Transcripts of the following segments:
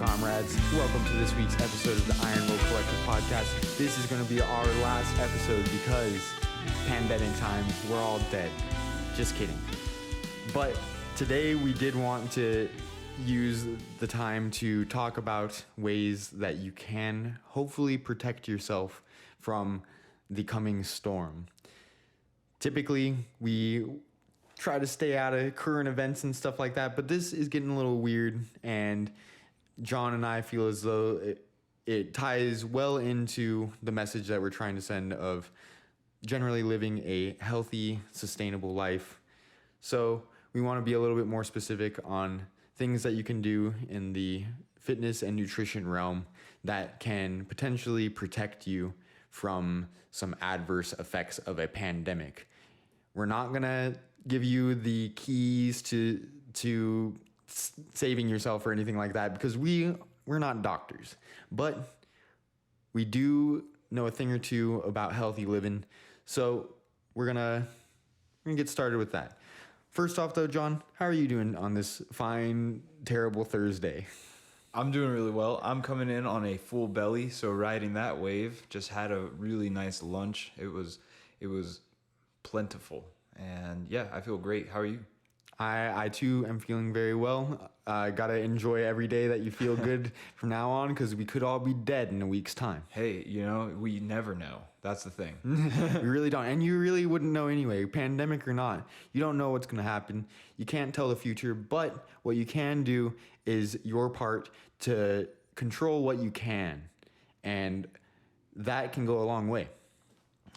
comrades. Welcome to this week's episode of the Iron Will Collective podcast. This is going to be our last episode because pandemic time, we're all dead. Just kidding. But today we did want to use the time to talk about ways that you can hopefully protect yourself from the coming storm. Typically, we try to stay out of current events and stuff like that, but this is getting a little weird, and John and I feel as though it ties well into the message that we're trying to send of generally living a healthy, sustainable life. So we want to be a little bit more specific on things that you can do in the fitness and nutrition realm that can potentially protect you from some adverse effects of a pandemic. We're not going to give you the keys to saving yourself or anything like that because we're not doctors, but we do know a thing or two about healthy living. So we're gonna get started with that. First off though, John, how are you doing on this fine, terrible Thursday? I'm doing really well. I'm coming in on a full belly, so riding that wave. Just had a really nice lunch. It was plentiful. And yeah, I feel great. How are you? I too am feeling very well. Gotta enjoy every day that you feel good from now on because we could all be dead in a week's time. Hey, we never know. That's the thing. We really don't. And you really wouldn't know anyway, pandemic or not. You don't know what's going to happen. You can't tell the future, but what you can do is your part to control what you can. And that can go a long way.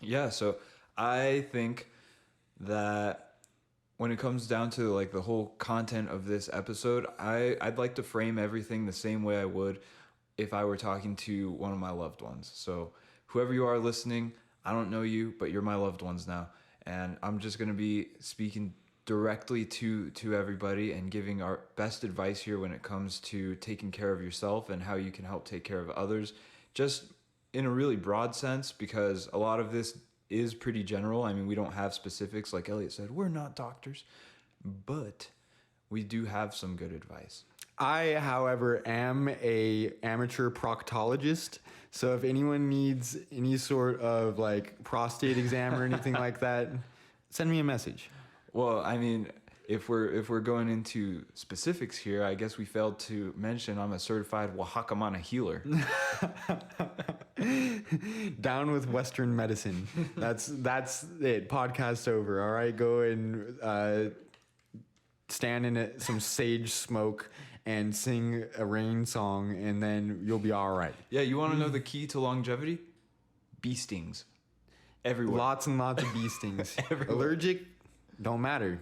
Yeah, so I think that when it comes down to like the whole content of this episode, I'd like to frame everything the same way I would if I were talking to one of my loved ones. So whoever you are listening, I don't know you, but you're my loved ones now. And I'm just going to be speaking directly to everybody and giving our best advice here when it comes to taking care of yourself and how you can help take care of others, just in a really broad sense, because a lot of this is pretty general. I mean, we don't have specifics. Like Elliot said, we're not doctors, but we do have some good advice. I, however, am a amateur proctologist. So if anyone needs any sort of like prostate exam or anything like that, send me a message. Well, I mean, if we're going into specifics here, I guess we failed to mention I'm a certified Oaxaca healer. Down with Western medicine. That's it. Podcast over. All right, go and stand in some sage smoke and sing a rain song, and then you'll be all right. Yeah, you want to know the key to longevity? Bee stings. Everywhere. Lots and lots of bee stings. Allergic, don't matter.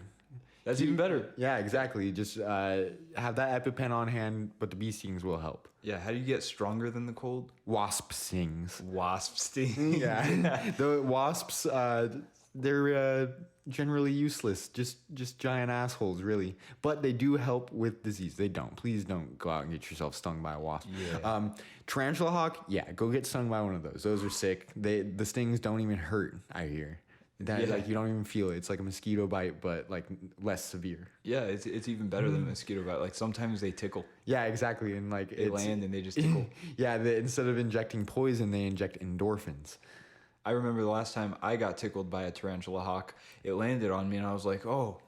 That's even better. Yeah, exactly. Just have that EpiPen on hand, but the bee stings will help. Yeah, how do you get stronger than the cold? Wasp stings. Wasp stings. Yeah. The wasps, they're generally useless. Just giant assholes, really. But they do help with disease. They don't. Please don't go out and get yourself stung by a wasp. Yeah. Tarantula hawk, yeah, go get stung by one of those. Those are sick. The stings don't even hurt, I hear. Like you don't even feel it. It's like a mosquito bite, but like less severe. Yeah, it's even better than a mosquito bite. Like sometimes they tickle. Yeah, exactly. And like they land and they just tickle. Yeah, instead of injecting poison, they inject endorphins. I remember the last time I got tickled by a tarantula hawk. It landed on me and I was like, oh,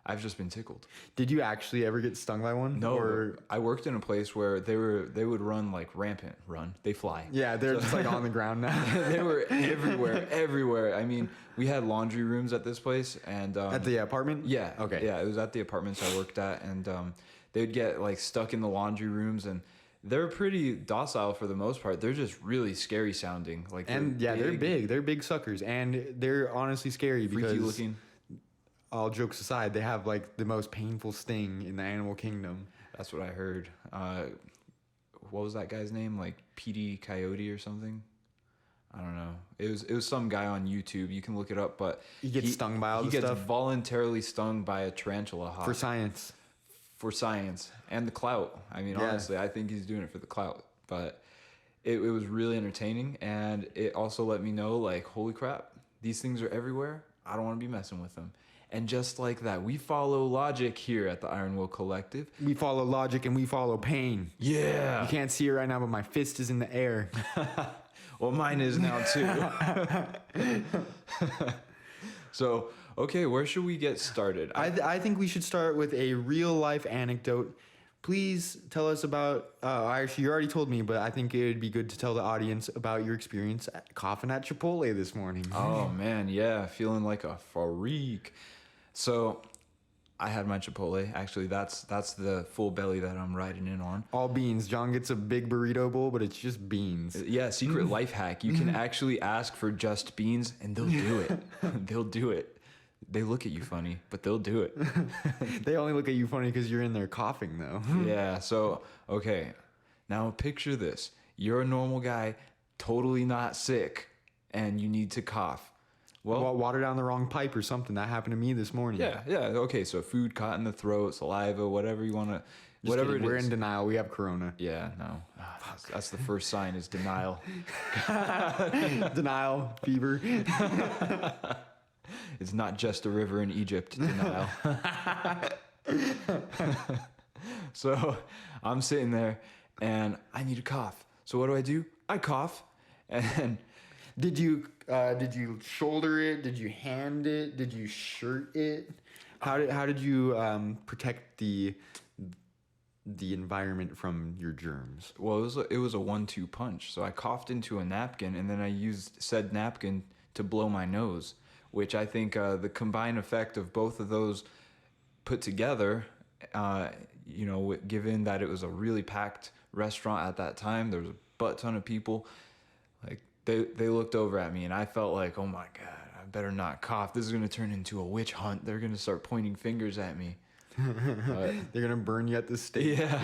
I've just been tickled. Did you actually ever get stung by one? No, or I worked in a place where they would run like rampant. They fly. Yeah, they're just like on the ground now. They were everywhere. I mean, we had laundry rooms at this place, and at the apartment. Yeah. Okay. Yeah, it was at the apartments I worked at, and they'd get like stuck in the laundry rooms, and they're pretty docile for the most part. They're just really scary sounding. Like, they're big. They're big suckers, and they're honestly scary because freaky looking. All jokes aside, they have like the most painful sting in the animal kingdom. That's what I heard. What was that guy's name? Like P.D. Coyote or something? I don't know. It was some guy on YouTube. You can look it up, but he gets stung by all this stuff. He gets voluntarily stung by a tarantula hawk. For science. And the clout. I mean, honestly, I think he's doing it for the clout. But it was really entertaining, and it also let me know, like, holy crap, these things are everywhere. I don't want to be messing with them. And just like that, we follow logic here at the Iron Will Collective. We follow logic and we follow pain. Yeah. You can't see it right now, but my fist is in the air. Well, mine is now too. So, okay, where should we get started? I think we should start with a real life anecdote. Please tell us about, actually, you already told me, but I think it would be good to tell the audience about your experience coughing at Chipotle this morning. Oh, man, yeah, feeling like a freak. So, I had my Chipotle. Actually, that's the full belly that I'm riding in on. All beans. John gets a big burrito bowl, but it's just beans. Yeah, secret life hack. You can actually ask for just beans, and they'll do it. They'll do it. They look at you funny, but they'll do it. They only look at you funny because you're in there coughing, though. Yeah, so, okay. Now, picture this. You're a normal guy, totally not sick, and you need to cough. Well, water down the wrong pipe or something. That happened to me this morning. Yeah. Okay, so food caught in the throat, saliva, whatever you want to... Whatever it is. We're in denial. We have corona. Yeah, no. That's the first sign is denial. Denial, fever. It's not just a river in Egypt, denial. So I'm sitting there and I need to cough. So what do? I cough. And Did you shoulder it? Did you hand it? Did you shirt it? How did you protect the environment from your germs? well, it was a 1-2 punch. So I coughed into a napkin and then I used said napkin to blow my nose, which I think the combined effect of both of those put together, given that it was a really packed restaurant at that time, there was a butt ton of people, like they looked over at me and I felt like, oh my God, I better not cough. This is going to turn into a witch hunt. They're going to start pointing fingers at me. They're going to burn you at the steak. Yeah,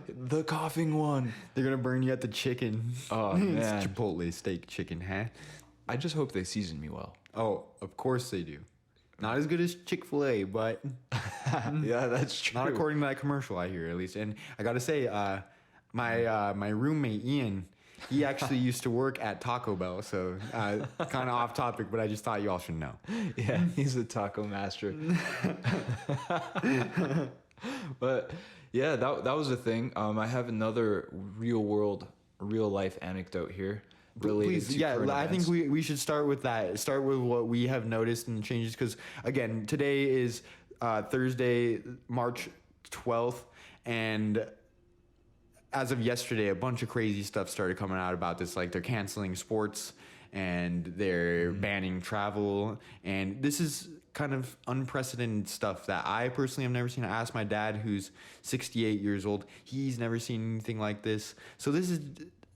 the coughing one. They're going to burn you at the chicken. Oh, man. It's Chipotle steak chicken, huh? I just hope they season me well. Oh, of course they do. Not as good as Chick-fil-A, but Yeah, that's true. not according to that commercial I hear, at least. And I got to say, my roommate, Ian, he actually used to work at Taco Bell, so kind of off topic, but I just thought you all should know. Yeah, he's a taco master. But yeah, that was a thing. I have another real life anecdote here related Please, to yeah, current I events. think we should start with that. Start with what we have noticed and the changes, because again, today is Thursday, March 12th, and as of yesterday, a bunch of crazy stuff started coming out about this. Like, they're canceling sports and they're banning travel, and this is kind of unprecedented stuff that I personally have never seen. I asked my dad, who's 68 years old. He's never seen anything like this. So this is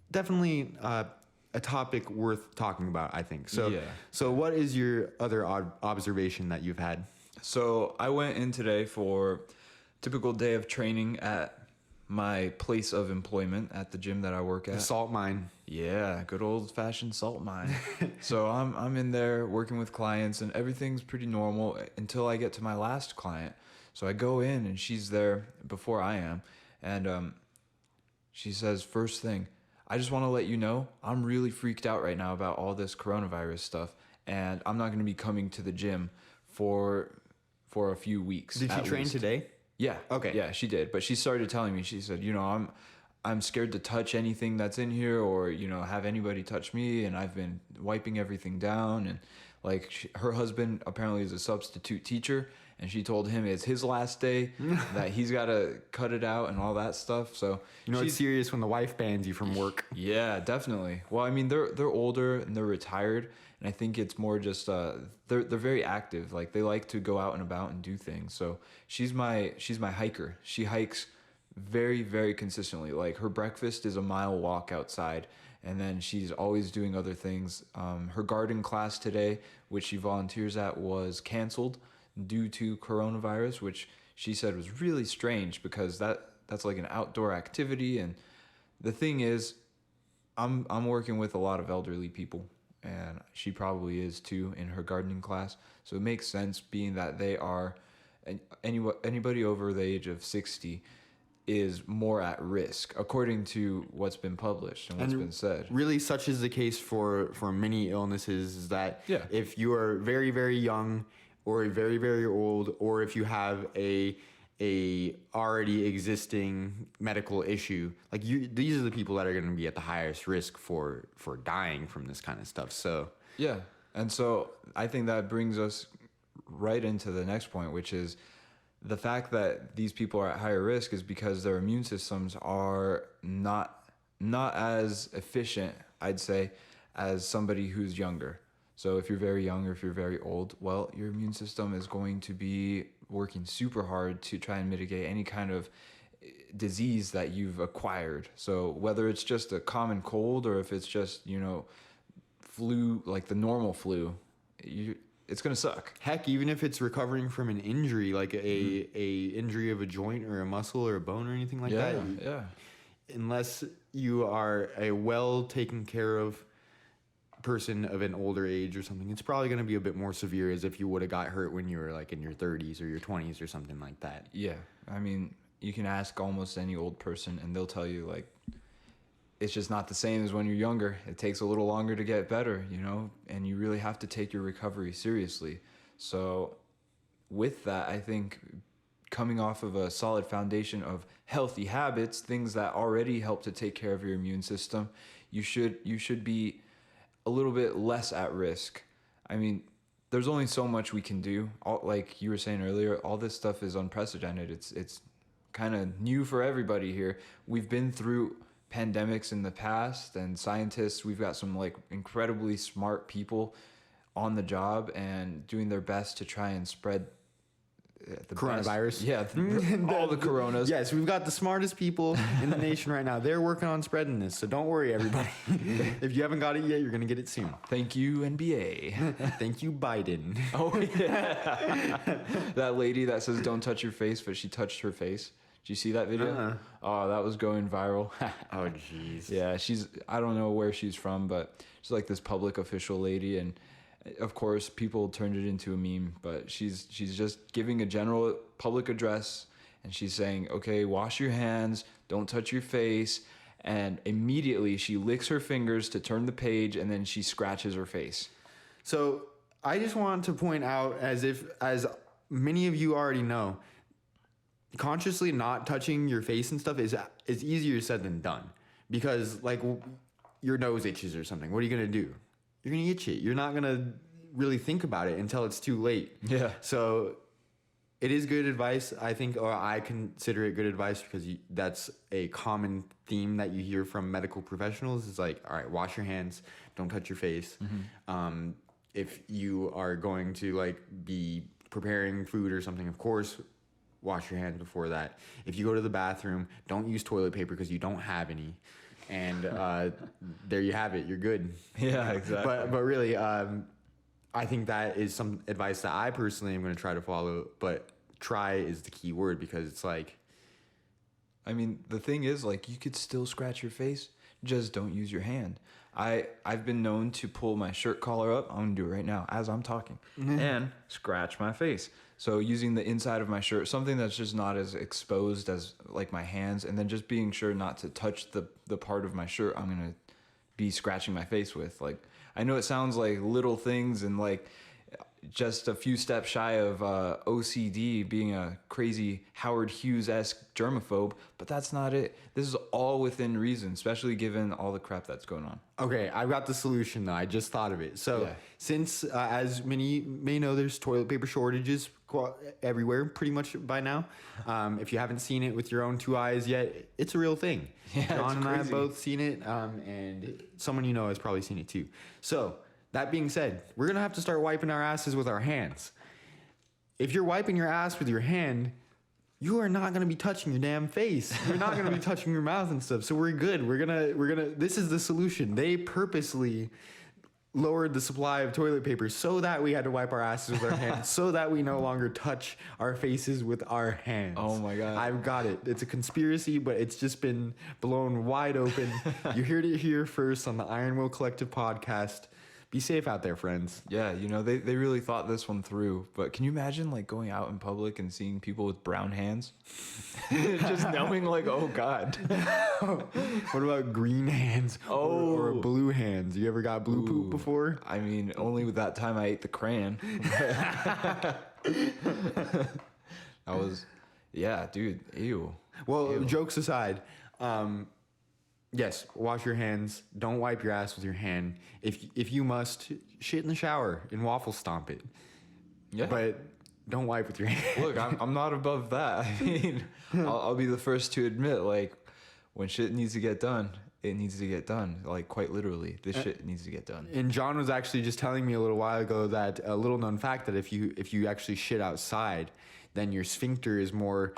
definitely a topic worth talking about, I think. So, Yeah. So what is your other observation that you've had? So I went in today for typical day of training at my place of employment at the gym that I work at. The salt mine. Yeah, good old fashioned salt mine. So I'm in there working with clients and everything's pretty normal until I get to my last client. So I go in and she's there before I am, and she says, first thing, I just want to let you know I'm really freaked out right now about all this coronavirus stuff, and I'm not going to be coming to the gym for a few weeks. Did she train today? Yeah. Okay. Yeah, she did. But she started telling me, she said, I'm scared to touch anything that's in here or, have anybody touch me. And I've been wiping everything down. And like her husband apparently is a substitute teacher. And she told him it's his last day, that he's got to cut it out and all that stuff. So, it's serious when the wife bans you from work. Yeah, definitely. Well, I mean, they're older and they're retired. And I think it's more just they're very active. Like, they like to go out and about and do things. So she's my hiker. She hikes very, very consistently. Like, her breakfast is a mile walk outside, and then she's always doing other things. Her garden class today, which she volunteers at, was canceled due to coronavirus, which she said was really strange because that's like an outdoor activity. And the thing is, I'm working with a lot of elderly people, and she probably is too in her gardening class. So it makes sense, being that they are, anybody over the age of 60 is more at risk, according to what's been published and what's been said. Really, such is the case for many illnesses, is that Yeah. if you are very, very young or a very, very old, or if you have a already existing medical issue, like these are the people that are going to be at the highest risk for dying from this kind of stuff. So yeah. And so I think that brings us right into the next point, which is the fact that these people are at higher risk is because their immune systems are not as efficient, I'd say, as somebody who's younger. So if you're very young or if you're very old, well, your immune system is going to be working super hard to try and mitigate any kind of disease that you've acquired. So whether it's just a common cold or if it's just, flu, like the normal flu, it's going to suck. Heck, even if it's recovering from an injury, like a injury of a joint or a muscle or a bone or anything like that. Yeah. Unless you are a well taken care of person of an older age or something, it's probably going to be a bit more severe as if you would have got hurt when you were like in your 30s or your 20s or something like that. Yeah. I mean, you can ask almost any old person and they'll tell you like it's just not the same as when you're younger. It takes a little longer to get better, and you really have to take your recovery seriously. So with that, I think coming off of a solid foundation of healthy habits, things that already help to take care of your immune system, you should be a little bit less at risk. I mean, there's only so much we can do. Like you were saying earlier, all this stuff is unprecedented. It's kind of new for everybody here. We've been through pandemics in the past, and scientists, we've got some like incredibly smart people on the job and doing their best to try and spread the coronavirus. All the coronas. Yes, we've got the smartest people in the nation right now. They're working on spreading this, so don't worry, everybody. If you haven't got it yet, you're going to get it soon. Thank you, NBA. Thank you, Biden. Oh, yeah. That lady that says don't touch your face, but she touched her face. Did you see that video? Oh, that was going viral. Oh, jeez. Yeah, I don't know where she's from, but she's like this public official lady, and of course, people turned it into a meme, but she's just giving a general public address, and she's saying, okay, wash your hands, don't touch your face, and immediately she licks her fingers to turn the page, and then she scratches her face. So I just want to point out, as many of you already know, consciously not touching your face and stuff is easier said than done, because like your nose itches or something. What are you going to do? You're going to itch it. You're not going to really think about it until it's too late. Yeah. So it is good advice, I think, or I consider it good advice because that's a common theme that you hear from medical professionals. Is like, all right, wash your hands, don't touch your face. Mm-hmm. If you are going to like be preparing food or something, of course, wash your hands before that. If you go to the bathroom, don't use toilet paper because you don't have any. And there you have it. You're good. Yeah, exactly. But really, I think that is some advice that I personally am going to try to follow. But try is the key word, because it's like, I mean, the thing is, like, you could still scratch your face. Just don't use your hand. I've been known to pull my shirt collar up. I'm going to do it right now as I'm talking. Mm-hmm. And scratch my face. So using the inside of my shirt, something that's just not as exposed as like my hands, and then just being sure not to touch the part of my shirt I'm going to be scratching my face with. Like, I know it sounds like little things and like just a few steps shy of OCD, being a crazy Howard Hughes-esque germaphobe, but that's not it. This is all within reason, especially given all the crap that's going on. Okay, I've got the solution though. I just thought of it. So since, as many may know, there's toilet paper shortages everywhere pretty much by now. If you haven't seen it with your own two eyes yet, it's a real thing. Yeah, John and I have crazy. both seen it, and someone you know has probably seen it too. So that being said, we're going to have to start wiping our asses with our hands. If you're wiping your ass with your hand, you are not going to be touching your damn face. You're not going to be touching your mouth and stuff. So we're good. We're going to, this is the solution. They purposely lowered the supply of toilet paper so that we had to wipe our asses with our hands, so that we no longer touch our faces with our hands. Oh my God. I've got it. It's a conspiracy, but it's just been blown wide open. You heard it here first on the Iron Will Collective podcast. Be safe out there, friends. Yeah, they really thought this one through. But can you imagine like going out in public and seeing people with brown hands? Just knowing like, oh God. What about green hands or blue hands? You ever got blue poop before? I mean, only with that time I ate the crayon. That was, yeah, dude, ew. Well, Ew. jokes aside, yes, wash your hands. Don't wipe your ass with your hand. If you must, shit in the shower and waffle stomp it. Yeah. But don't wipe with your hand. Look, I'm not above that. I mean, I'll be the first to admit, like, when shit needs to get done, it needs to get done. Like, quite literally, this shit needs to get done. And John was actually just telling me a little while ago that a little known fact that if you actually shit outside, then your sphincter is more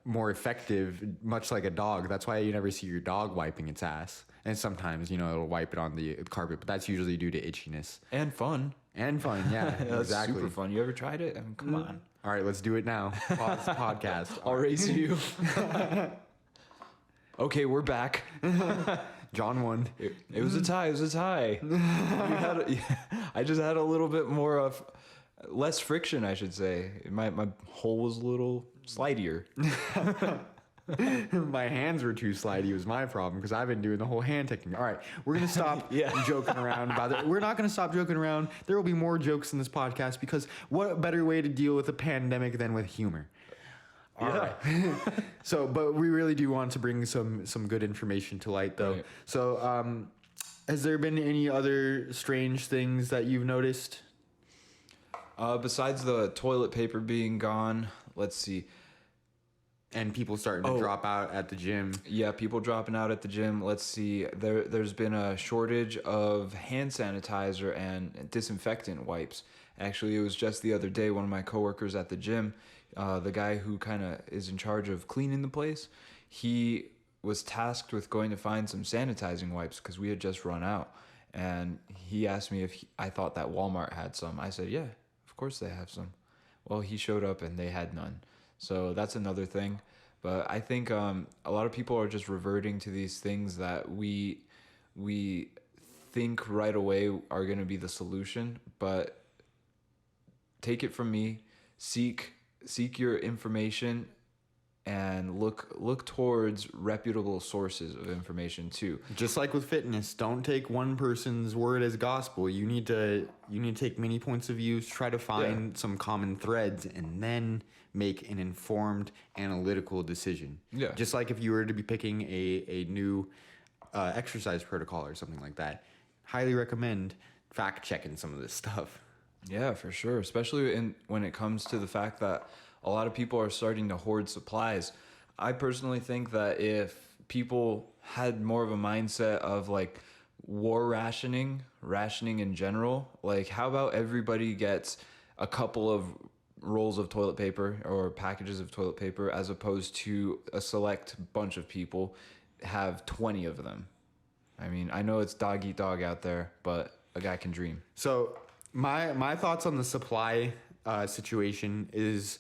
effective, much like a dog. That's why you never see your dog wiping its ass. And sometimes, it'll wipe it on the carpet, but that's usually due to itchiness. And fun. And fun, yeah. That's exactly. super fun. You ever tried it? I mean, come on. All right, let's do it now. Pause the podcast. I'll race you. Okay, we're back. John won. It was a tie. It was a tie. I just had a little bit more of less friction, I should say. My hole was a little slidier. My hands were too slidey was my problem because I've been doing the whole hand technique. All right, we're going to stop joking around about it. We're not going to stop joking around. There will be more jokes in this podcast because what better way to deal with a pandemic than with humor? All right. So, but we really do want to bring some good information to light, though. Right. So, has there been any other strange things that you've noticed? Besides the toilet paper being gone, let's see. And people starting to drop out at the gym. Yeah, people dropping out at the gym. Let's see. There's been a shortage of hand sanitizer and disinfectant wipes. Actually, it was just the other day, one of my coworkers at the gym, the guy who kind of is in charge of cleaning the place, he was tasked with going to find some sanitizing wipes because we had just run out. And he asked me if I thought that Walmart had some. I said, yeah, of course they have some. Well, he showed up and they had none. So that's another thing. But I think a lot of people are just reverting to these things that we think right away are going to be the solution. But take it from me, seek your information and look towards reputable sources of information too. Just like with fitness, don't take one person's word as gospel. You need to take many points of view, try to find some common threads, and then make an informed, analytical decision. Yeah. Just like if you were to be picking a new exercise protocol or something like that, highly recommend fact checking some of this stuff. Yeah, for sure. Especially when it comes to the fact that a lot of people are starting to hoard supplies. I personally think that if people had more of a mindset of like war rationing in general, like how about everybody gets a couple of rolls of toilet paper or packages of toilet paper as opposed to a select bunch of people have 20 of them. I mean, I know it's dog eat dog out there, but a guy can dream. So my thoughts on the supply situation is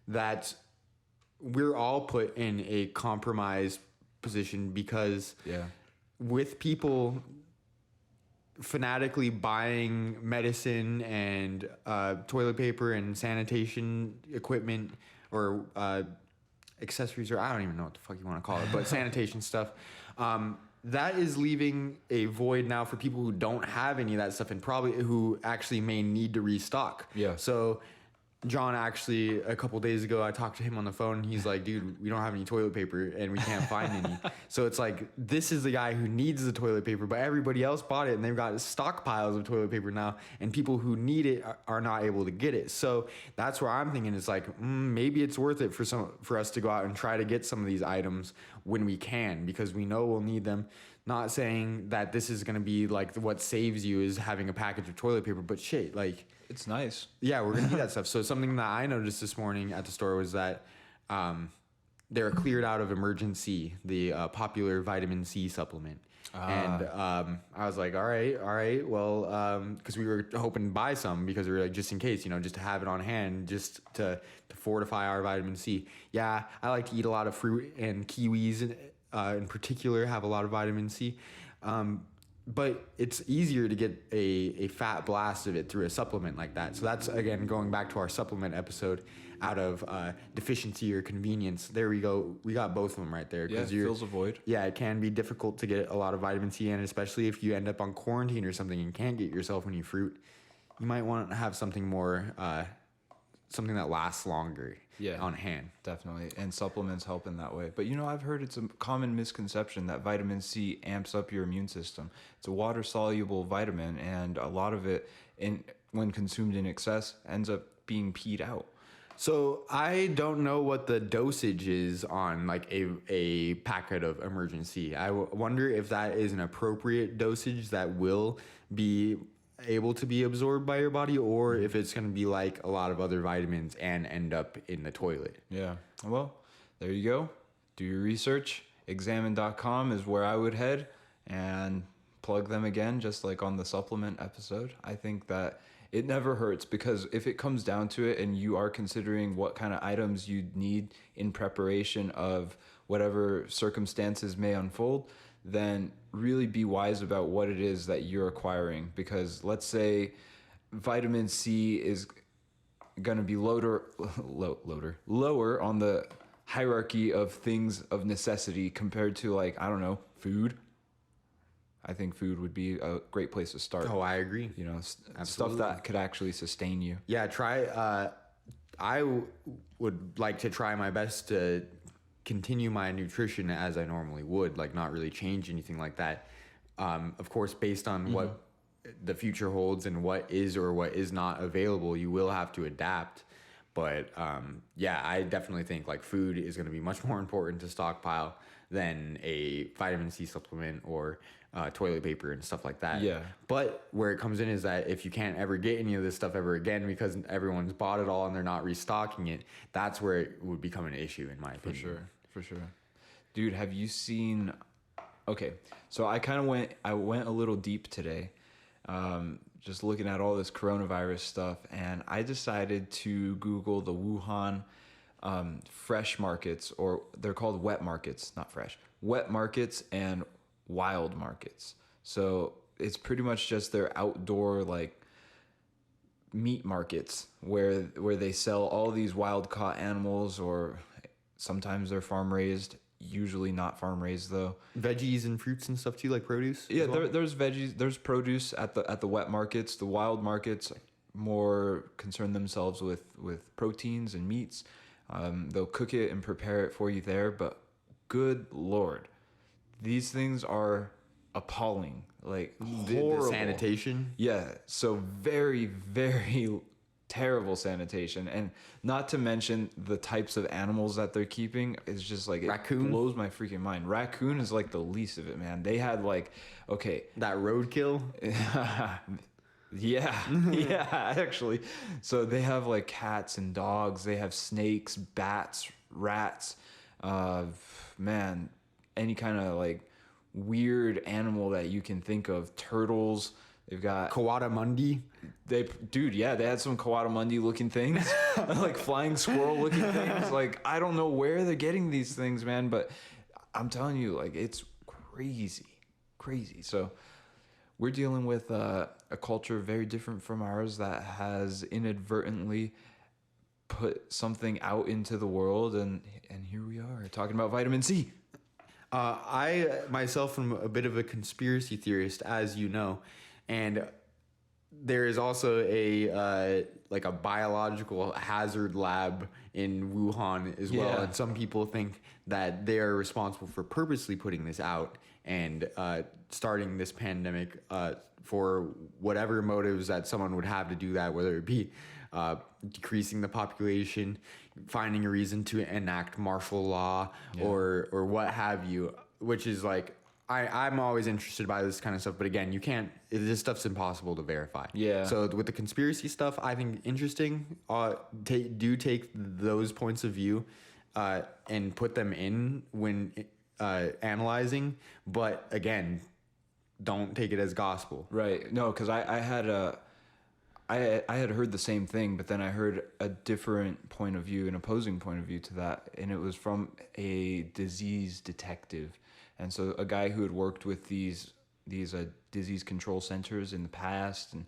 that we're all put in a compromised position because with people fanatically buying medicine and toilet paper and sanitation equipment or accessories, or I don't even know what the fuck you want to call it, but sanitation stuff, that is leaving a void now for people who don't have any of that stuff and probably who actually may need to restock. Yeah. So John actually, a couple days ago, I talked to him on the phone and he's like, dude, we don't have any toilet paper and we can't find any. So it's like, this is the guy who needs the toilet paper, but everybody else bought it and they've got stockpiles of toilet paper now and people who need it are not able to get it. So that's where I'm thinking it's like, maybe it's worth it for us to go out and try to get some of these items when we can, because we know we'll need them. Not saying that this is going to be like what saves you is having a package of toilet paper, but shit, like, it's nice. Yeah, we're going to need that stuff. So something that I noticed this morning at the store was that they're cleared out of Emergency, the popular vitamin C supplement. And I was like, all right, well, because we were hoping to buy some because we were like, just in case, just to have it on hand, just to fortify our vitamin C. Yeah, I like to eat a lot of fruit, and kiwis in particular have a lot of vitamin C. but it's easier to get a fat blast of it through a supplement like that. So that's, again, going back to our supplement episode, out of deficiency or convenience. There we go. We got both of them right there. Yeah, fills a void. Yeah, it can be difficult to get a lot of vitamin C, and especially if you end up on quarantine or something and can't get yourself any fruit, you might want to have something more, something that lasts longer on hand. Definitely. And supplements help in that way. But, I've heard it's a common misconception that vitamin C amps up your immune system. It's a water-soluble vitamin, and a lot of it, when consumed in excess, ends up being peed out. So I don't know what the dosage is on like a packet of Emergency. I wonder if that is an appropriate dosage that will be able to be absorbed by your body, or if it's going to be like a lot of other vitamins and end up in the toilet. Yeah. Well, there you go. Do your research. Examine.com is where I would head, and plug them again, just like on the supplement episode. I think that it never hurts, because if it comes down to it and you are considering what kind of items you need in preparation of whatever circumstances may unfold, then really be wise about what it is that you're acquiring. Because let's say vitamin C is going to be lower on the hierarchy of things of necessity compared to, like, I don't know, food. I think food would be a great place to start. Oh, I agree. Stuff that could actually sustain you. Yeah, would like to try my best to continue my nutrition as I normally would, like not really change anything like that. Of course, based on what the future holds and what is or what is not available, you will have to adapt. But I definitely think like food is going to be much more important to stockpile than a vitamin C supplement or toilet paper and stuff like that. Yeah. But where it comes in is that if you can't ever get any of this stuff ever again because everyone's bought it all and they're not restocking it, that's where it would become an issue, in my opinion. For sure. Dude, have you seen... Okay, so I went a little deep today, just looking at all this coronavirus stuff, and I decided to Google the Wuhan fresh markets, or they're called wet markets, not fresh. Wet markets and wild markets. So it's pretty much just their outdoor, like, meat markets where they sell all these wild caught animals, or sometimes they're farm raised, usually not farm raised though. Veggies and fruits and stuff too, like produce. Yeah, there's veggies, there's produce at the wet markets. The wild markets more concern themselves with proteins and meats. They'll cook it and prepare it for you there, but good Lord, these things are appalling. Like, horrible. The sanitation. Yeah, so very, very terrible sanitation, and not to mention the types of animals that they're keeping is just like, raccoon. It blows my freaking mind. Raccoon is like the least of it, man. They had like, okay, that roadkill. yeah, actually. So they have like cats and dogs. They have snakes, bats, rats. Man, any kind of like weird animal that you can think of. Turtles. They've got Coatamundi. They had some Coatamundi looking things, like flying squirrel looking things. Like, I don't know where they're getting these things, man, but I'm telling you, like, it's crazy. So we're dealing with a culture very different from ours that has inadvertently put something out into the world, and here we are talking about vitamin C. I myself am a bit of a conspiracy theorist, as you know, and there is also a biological hazard lab in Wuhan as well. And some people think that they are responsible for purposely putting this out and starting this pandemic for whatever motives that someone would have to do that, whether it be decreasing the population, finding a reason to enact martial law, or what have you, which is like, I'm always interested by this kind of stuff, but again, this stuff's impossible to verify. Yeah. So with the conspiracy stuff, I think interesting. Take those points of view and put them in when analyzing, but again, don't take it as gospel. Right. No, because I had heard the same thing, but then I heard a different point of view, an opposing point of view to that, and it was from a disease detective. And so a guy who had worked with these these disease control centers in the past and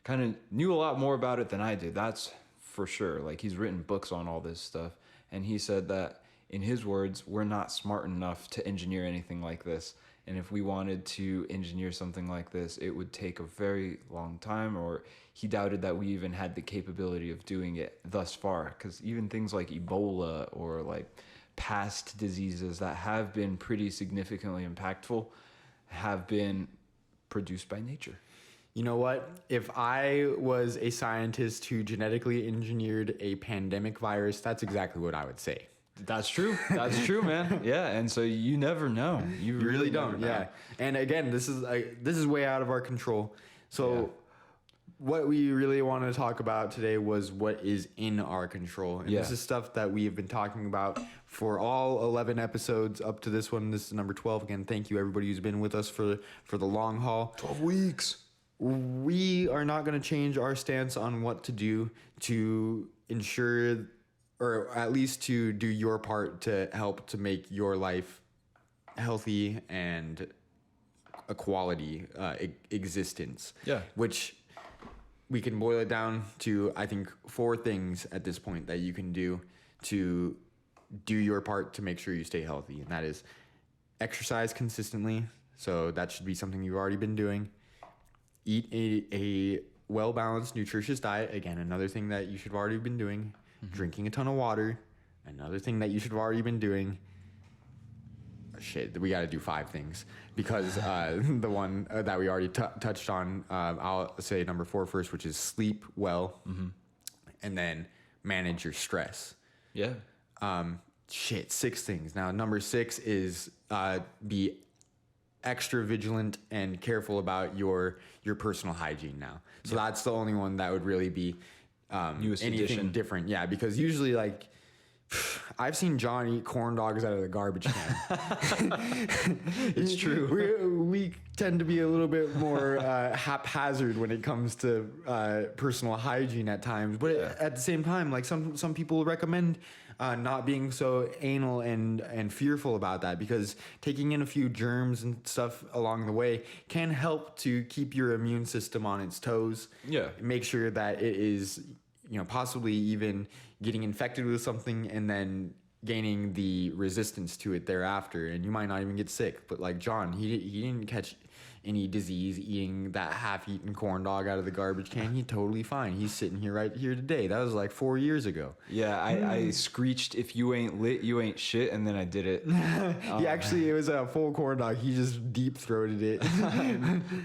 kind of knew a lot more about it than I did. That's for sure. Like, he's written books on all this stuff. And he said that, in his words, we're not smart enough to engineer anything like this. And if we wanted to engineer something like this, it would take a very long time, or he doubted that we even had the capability of doing it thus far. Because even things like Ebola or like past diseases that have been pretty significantly impactful have been produced by nature. You know what? If I was a scientist who genetically engineered a pandemic virus, that's exactly what I would say. That's true. That's true, man. Yeah, and so you never know. You really don't. Yeah. And again, this is way out of our control. So what we really want to talk about today was what is in our control. And this is stuff that we have been talking about for all 11 episodes up to this one. This is number 12. Again, thank you everybody who's been with us for the long haul. 12 weeks. We are not going to change our stance on what to do to ensure, or at least to do your part to help to make your life healthy and a quality existence. Yeah. Which we can boil it down to, I think, 4 things at this point that you can do to do your part to make sure you stay healthy. And that is exercise consistently. So that should be something you've already been doing. Eat a well-balanced, nutritious diet. Again, another thing that you should have already been doing. Mm-hmm. Drinking a ton of water. Another thing that you should have already been doing. We got to do 5 things. Because the one that we already touched on, I'll say number 4 first, which is sleep well. Mm-hmm. And then manage your stress. Yeah. 6 things. Now, number 6 is be extra vigilant and careful about your personal hygiene now. So that's the only one that would really be anything addition. Different. Yeah, because usually, like, I've seen John eat corn dogs out of the garbage can. It's true. We tend to be a little bit more haphazard when it comes to personal hygiene at times. But at the same time, like some people recommend not being so anal and fearful about that, because taking in a few germs and stuff along the way can help to keep your immune system on its toes. Yeah. Make sure that it is, possibly even getting infected with something and then gaining the resistance to it thereafter, and you might not even get sick. But like John, he didn't catch any disease eating that half-eaten corn dog out of the garbage can. He's totally fine. He's sitting here right here today. That was like 4 years ago. Yeah, I screeched, "If you ain't lit, you ain't shit," and then I did it. It was a full corn dog. He just deep-throated it.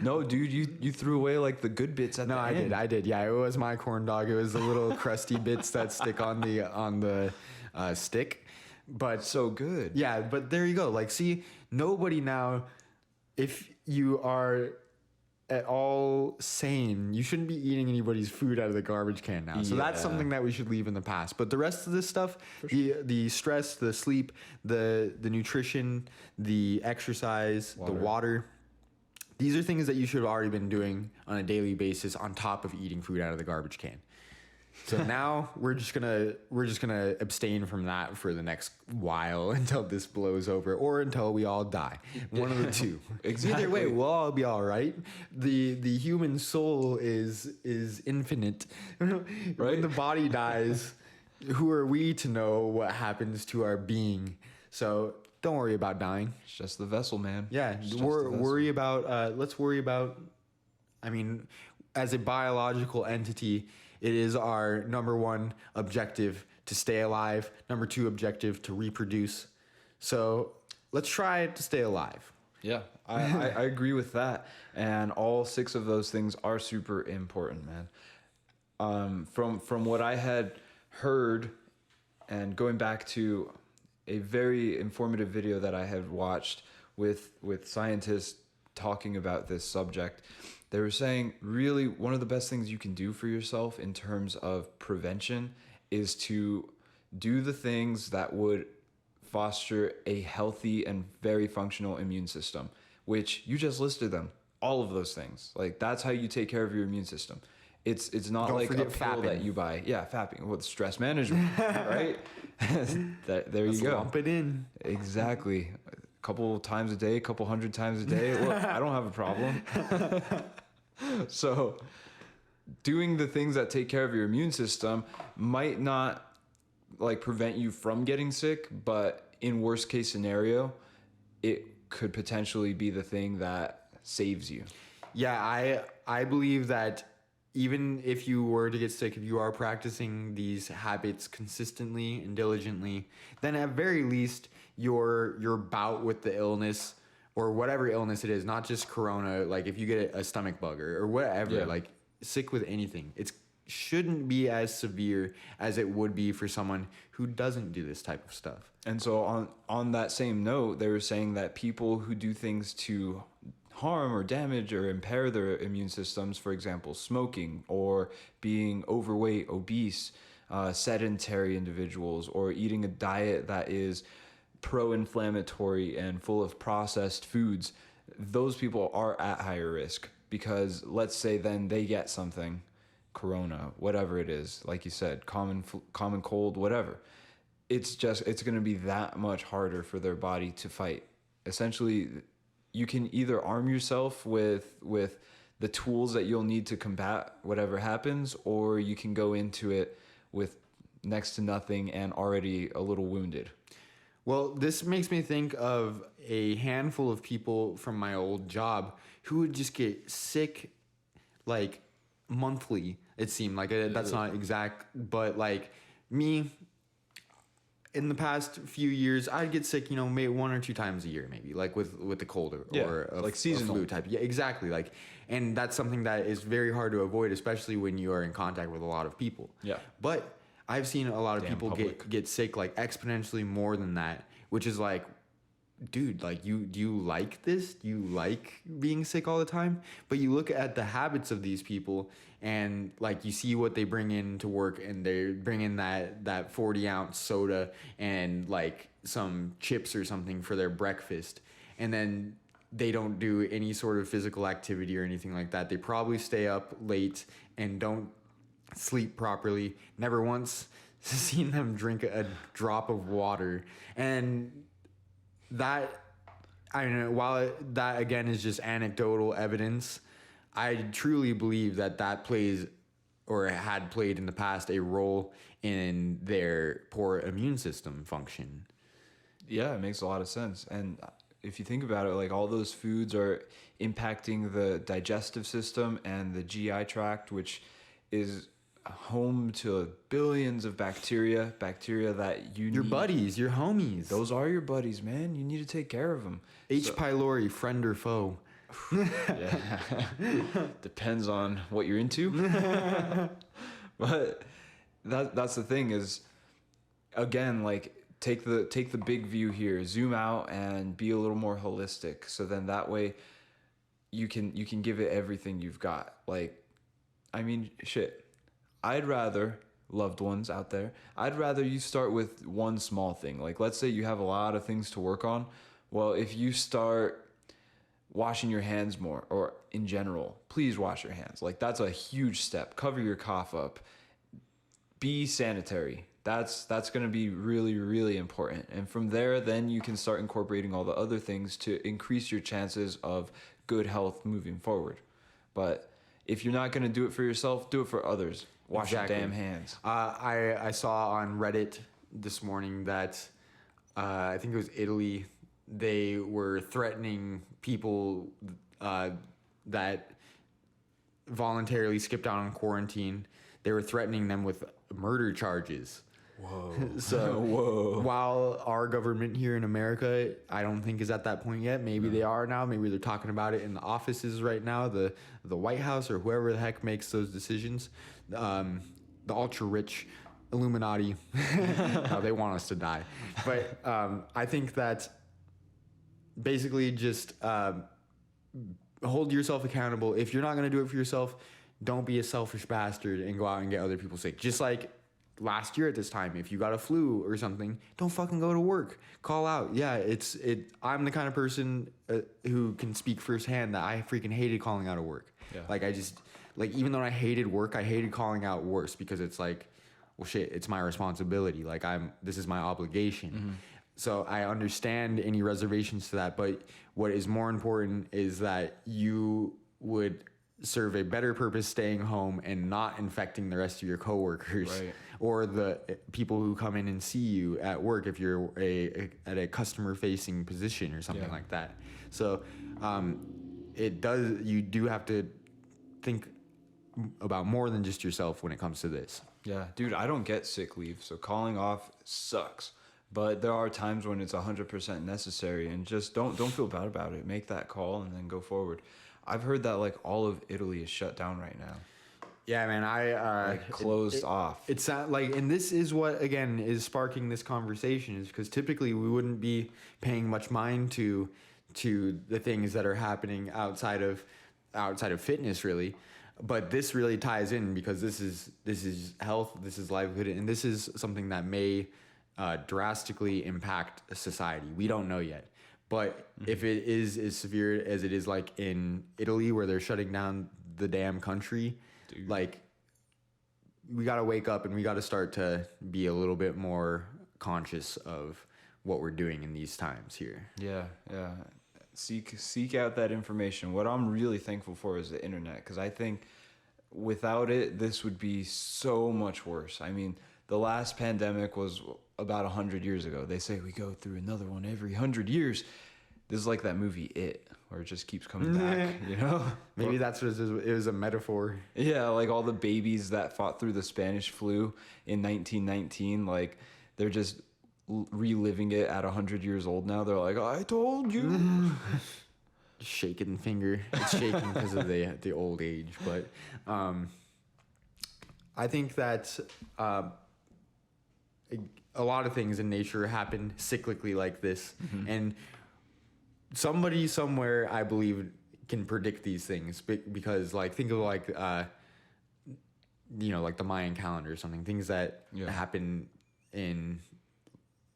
No, dude, you threw away like the good bits at the end. No, I did. Yeah, it was my corn dog. It was the little crusty bits that stick on the stick. But so good. Yeah, but there you go. Like, see, nobody now, if you are at all sane, you shouldn't be eating anybody's food out of the garbage can now. So that's something that we should leave in the past. But the rest of this stuff, the stress, the sleep, the nutrition, the exercise, the water, these are things that you should have already been doing on a daily basis on top of eating food out of the garbage can. So now we're just gonna abstain from that for the next while until this blows over, or until we all die. One of the two. Exactly. Either way, we'll all be all right. The human soul is infinite. Right? When the body dies, who are we to know what happens to our being? So don't worry about dying. It's just the vessel, man. Yeah, let's worry about. I mean, as a biological entity, it is our number 1 objective to stay alive. Number 2 objective to reproduce. So let's try to stay alive. Yeah, I agree with that. And all 6 of those things are super important, man. From what I had heard, and going back to a very informative video that I had watched with scientists talking about this subject, they were saying really one of the best things you can do for yourself in terms of prevention is to do the things that would foster a healthy and very functional immune system, which you just listed them, all of those things. Like, that's how you take care of your immune system. It's not Don't like a pill fapping. that you buy. Yeah, fapping. Well, stress management, right? There you go. Lump it in. Exactly. couple times a day, a couple hundred times a day, well, I don't have a problem. So doing the things that take care of your immune system might not like prevent you from getting sick, but in worst case scenario, it could potentially be the thing that saves you. Yeah, I believe that even if you were to get sick, if you are practicing these habits consistently and diligently, then at very least your bout with the illness or whatever illness it is, not just corona, like if you get a stomach bug or whatever, like sick with anything, it shouldn't be as severe as it would be for someone who doesn't do this type of stuff. And so on that same note, they were saying that people who do things to harm or damage or impair their immune systems, for example, smoking or being overweight, obese, sedentary individuals, or eating a diet that is pro-inflammatory and full of processed foods, those people are at higher risk because let's say then they get something, corona, whatever it is, like you said, common cold, whatever. It's going to be that much harder for their body to fight. Essentially, you can either arm yourself with the tools that you'll need to combat whatever happens, or you can go into it with next to nothing and already a little wounded. Well, this makes me think of a handful of people from my old job who would just get sick like monthly, it seemed like. That's not exact, but like me, in the past few years, I'd get sick, maybe 1 or 2 times a year, maybe, like with the cold or like seasonal flu type. Yeah, exactly. Like, and that's something that is very hard to avoid, especially when you are in contact with a lot of people. Yeah. But I've seen a lot of people get sick like exponentially more than that, which is like, dude, like do you like this? Do you like being sick all the time? But you look at the habits of these people and like you see what they bring in to work, and they bring in that 40-ounce soda and like some chips or something for their breakfast, and then they don't do any sort of physical activity or anything like that. They probably stay up late and don't sleep properly. Never once seen them drink a drop of water. And that, I don't know, while that again is just anecdotal evidence, I truly believe that plays or had played in the past a role in their poor immune system function. Yeah, it makes a lot of sense. And if you think about it, like all those foods are impacting the digestive system and the GI tract, which is home to billions of bacteria that you your need. Buddies, your homies. Those are your buddies, man. You need to take care of them. H. pylori, friend or foe? Yeah. Depends on what you're into. But that's the thing is, again, like take the big view here, zoom out and be a little more holistic. So then that way you can give it everything you've got. Like, I mean, shit. I'd rather, loved ones out there, I'd rather you start with one small thing. Like, let's say you have a lot of things to work on. Well, if you start washing your hands more, or in general, please wash your hands. Like, that's a huge step. Cover your cough up. Be sanitary. That's going to be really, really important. And from there, then you can start incorporating all the other things to increase your chances of good health moving forward. But if you're not going to do it for yourself, do it for others. Wash your damn hands. I saw on Reddit this morning that I think it was Italy. They were threatening people that voluntarily skipped out on quarantine. They were threatening them with murder charges. Whoa. So Whoa. While our government here in America, I don't think is at that point yet. Maybe they are now. Maybe they're talking about it in the offices right now, the White House or whoever the heck makes those decisions. The ultra rich Illuminati, they want us to die. But I think that basically just hold yourself accountable. If you're not going to do it for yourself, don't be a selfish bastard and go out and get other people sick. Just like last year at this time, if you got a flu or something, don't fucking go to work. Call out. Yeah, I'm the kind of person who can speak firsthand that I freaking hated calling out of work. Yeah. Like even though I hated work, I hated calling out worse because it's like, well, shit, it's my responsibility. Like this is my obligation. So I understand any reservations to that, but what is more important is that you would serve a better purpose staying home and not infecting the rest of your coworkers Right. or the people who come in and see you at work if you're at a customer facing position or something like that. So you do have to think about more than just yourself when it comes to this. Yeah, dude, I don't get sick leave, so calling off sucks. But there are times when it's 100% necessary, and just don't feel bad about it. Make that call and then go forward. I've heard that like all of Italy is shut down right now. Yeah, man, Closed off. It's like, and this is what again is sparking this conversation, is because typically we wouldn't be paying much mind to the things that are happening outside of fitness, really. But this really ties in because this is health, this is livelihood, and this is something that may drastically impact society. We don't know yet. But if it is as severe as it is like in Italy where they're shutting down the damn country, dude, like we got to wake up and we got to start to be a little bit more conscious of what we're doing in these times here. Yeah. Seek out that information. What I'm really thankful for is the internet, because I think without it, this would be so much worse. I mean, the last pandemic was about 100 years ago. They say we go through another one every 100 years. This is like that movie It, where it just keeps coming back, you know? Maybe that's what it was, a metaphor. Yeah, like all the babies that fought through the Spanish flu in 1919, like they're just reliving it at 100 years old now. They're like, I told you. Shaking finger. It's shaking because of the old age. But I think that a lot of things in nature happen cyclically like this. Mm-hmm. And somebody somewhere, I believe, can predict these things because, like, think of like like the Mayan calendar or something. Things that happen in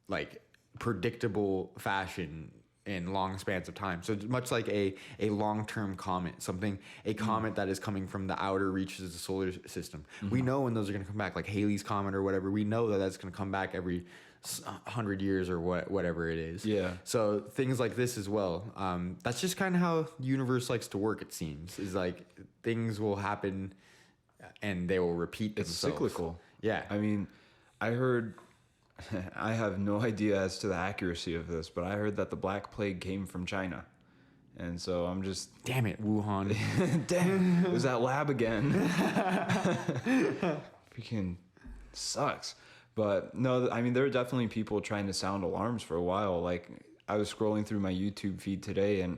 like predictable fashion in long spans of time. So much like a long-term comet, a comet that is coming from the outer reaches of the solar system. Mm-hmm. We know when those are going to come back, like Halley's Comet or whatever. We know that that's going to come back every 100 years or whatever it is. Yeah. So things like this as well. That's just kind of how the universe likes to work, it seems. Is like things will happen and they will repeat themselves. It's cyclical. Yeah. I mean, I heard... I have no idea as to the accuracy of this, but I heard that the Black Plague came from China. And so I'm just... Damn it, Wuhan. Damn, it was that lab again. Freaking sucks. But no, I mean, there are definitely people trying to sound alarms for a while. Like, I was scrolling through my YouTube feed today, and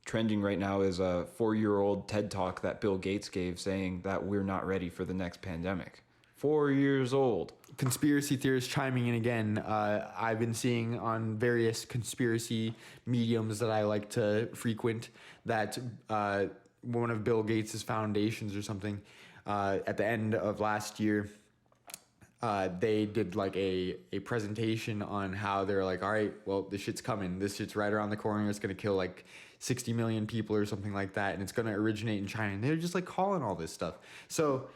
trending right now is a 4-year-old TED Talk that Bill Gates gave saying that we're not ready for the next pandemic. 4 years old. Conspiracy theorists chiming in again. I've been seeing on various conspiracy mediums that I like to frequent that one of Bill Gates' foundations or something, at the end of last year, they did like a presentation on how they're like, all right, well, this shit's coming. This shit's right around the corner. It's going to kill like 60 million people or something like that. And it's going to originate in China. And they're just like calling all this stuff. So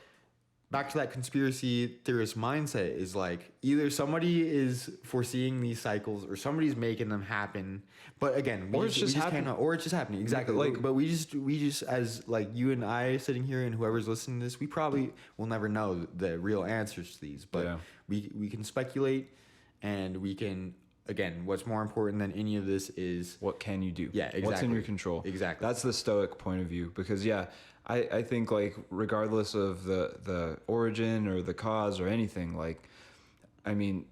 back to that conspiracy theorist mindset is like either somebody is foreseeing these cycles or somebody's making them happen. But again, or it's just happening. Or it's just happening. Exactly. Like, but we just as like you and I sitting here and whoever's listening to this, we probably will never know the real answers to these. But we can speculate, and we can, again, what's more important than any of this is what can you do? Yeah, exactly. What's in your control? Exactly. That's the Stoic point of view, because I think like regardless of the origin or the cause or anything, like, I mean,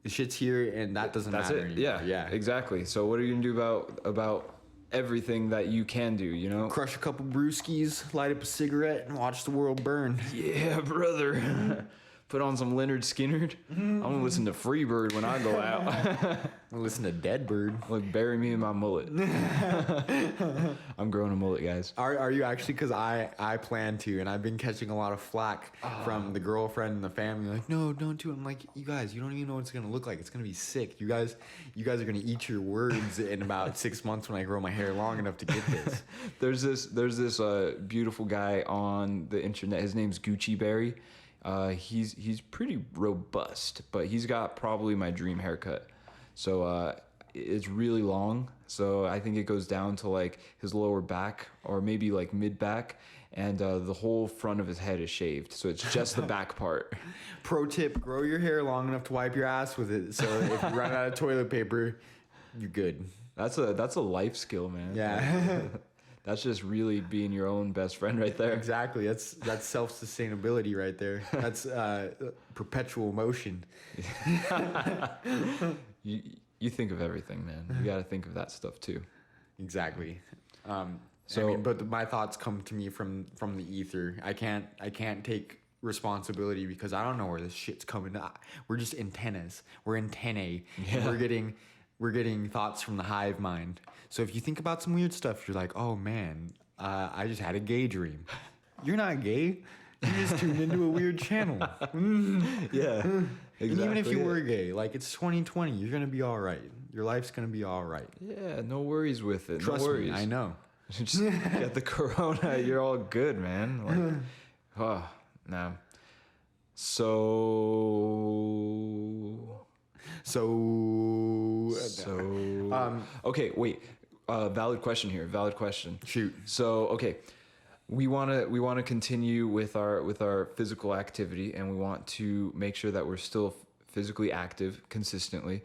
the shit's here and that doesn't matter anymore. Yeah, exactly. So what are you gonna do about everything that you can do, you know? Crush a couple brewskis, light up a cigarette, and watch the world burn. Yeah, brother. Put on some Leonard Skinner. I'm gonna listen to Freebird when I go out. I'm gonna listen to Deadbird. Like, bury me in my mullet. I'm growing a mullet, guys. Are you actually? Because I plan to, and I've been catching a lot of flack from the girlfriend and the family. Like, no, don't do it. I'm like, you guys, you don't even know what it's gonna look like. It's gonna be sick. You guys are gonna eat your words in about 6 months when I grow my hair long enough to get this. There's this beautiful guy on the internet. His name's Gucci Berry. He's pretty robust, but he's got probably my dream haircut. So it's really long. So I think it goes down to like his lower back or maybe like mid back. And the whole front of his head is shaved. So it's just the back part. Pro tip, grow your hair long enough to wipe your ass with it. So if you run out of toilet paper, you're good. That's a life skill, man. Yeah. That's just really being your own best friend right there. Exactly. That's self-sustainability right there. That's perpetual motion. You think of everything, man. You got to think of that stuff too. Exactly. So, but my thoughts come to me from the ether. I can't take responsibility because I don't know where this shit's coming. We're just antennas. We're antennae. Yeah. We're getting thoughts from the hive mind. So if you think about some weird stuff, you're like, oh man, I just had a gay dream. You're not gay. You just tuned into a weird channel. Yeah. Exactly. And even if you were gay, like it's 2020, you're gonna be all right. Your life's gonna be all right. Yeah, no worries with it. Trust no worries. me, I know. Just get the corona. You're all good, man. Like, oh, no. Okay, wait. Valid question here. Valid question. Shoot. So, okay. We want to continue with our physical activity, and we want to make sure that we're still physically active consistently.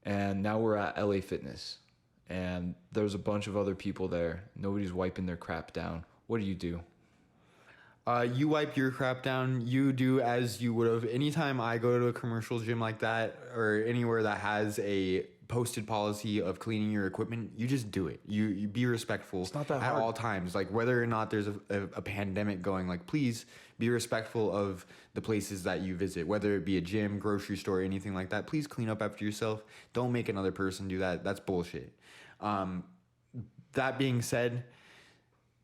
And now we're at LA Fitness, and there's a bunch of other people there. Nobody's wiping their crap down. What do you do? You wipe your crap down. You do as you would have. Anytime I go to a commercial gym like that or anywhere that has a posted policy of cleaning your equipment, you just do it. You be respectful. It's not that at hard. all times. Like whether or not there's a pandemic going, like please be respectful of the places that you visit, whether it be a gym, grocery store, anything like that. Please clean up after yourself. Don't make another person do that. That's bullshit. That being said,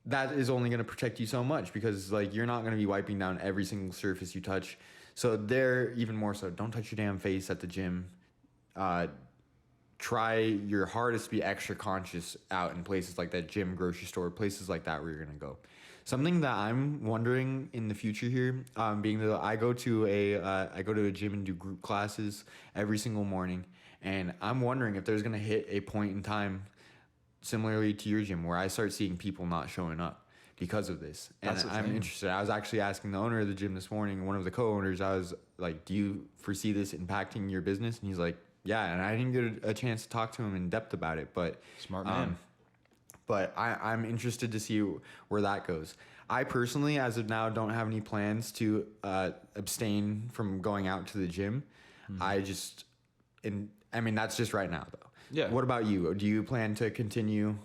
that is only going to protect you so much because like you're not going to be wiping down every single surface you touch. So there, even more so, don't touch your damn face at the gym. Try your hardest to be extra conscious out in places like that gym, grocery store, places like that where you're going to go. Something that I'm wondering in the future here, being that I go to a gym and do group classes every single morning, and I'm wondering if there's going to hit a point in time similarly to your gym where I start seeing people not showing up because of this. And I'm interested. I was actually asking the owner of the gym this morning, one of the co-owners, I was like, do you foresee this impacting your business? And he's like, yeah. And I didn't get a chance to talk to him in depth about it, but smart man. But I'm interested to see where that goes. I personally, as of now, don't have any plans to abstain from going out to the gym. Mm-hmm. I mean, that's just right now though. Yeah. What about you? Do you plan to continue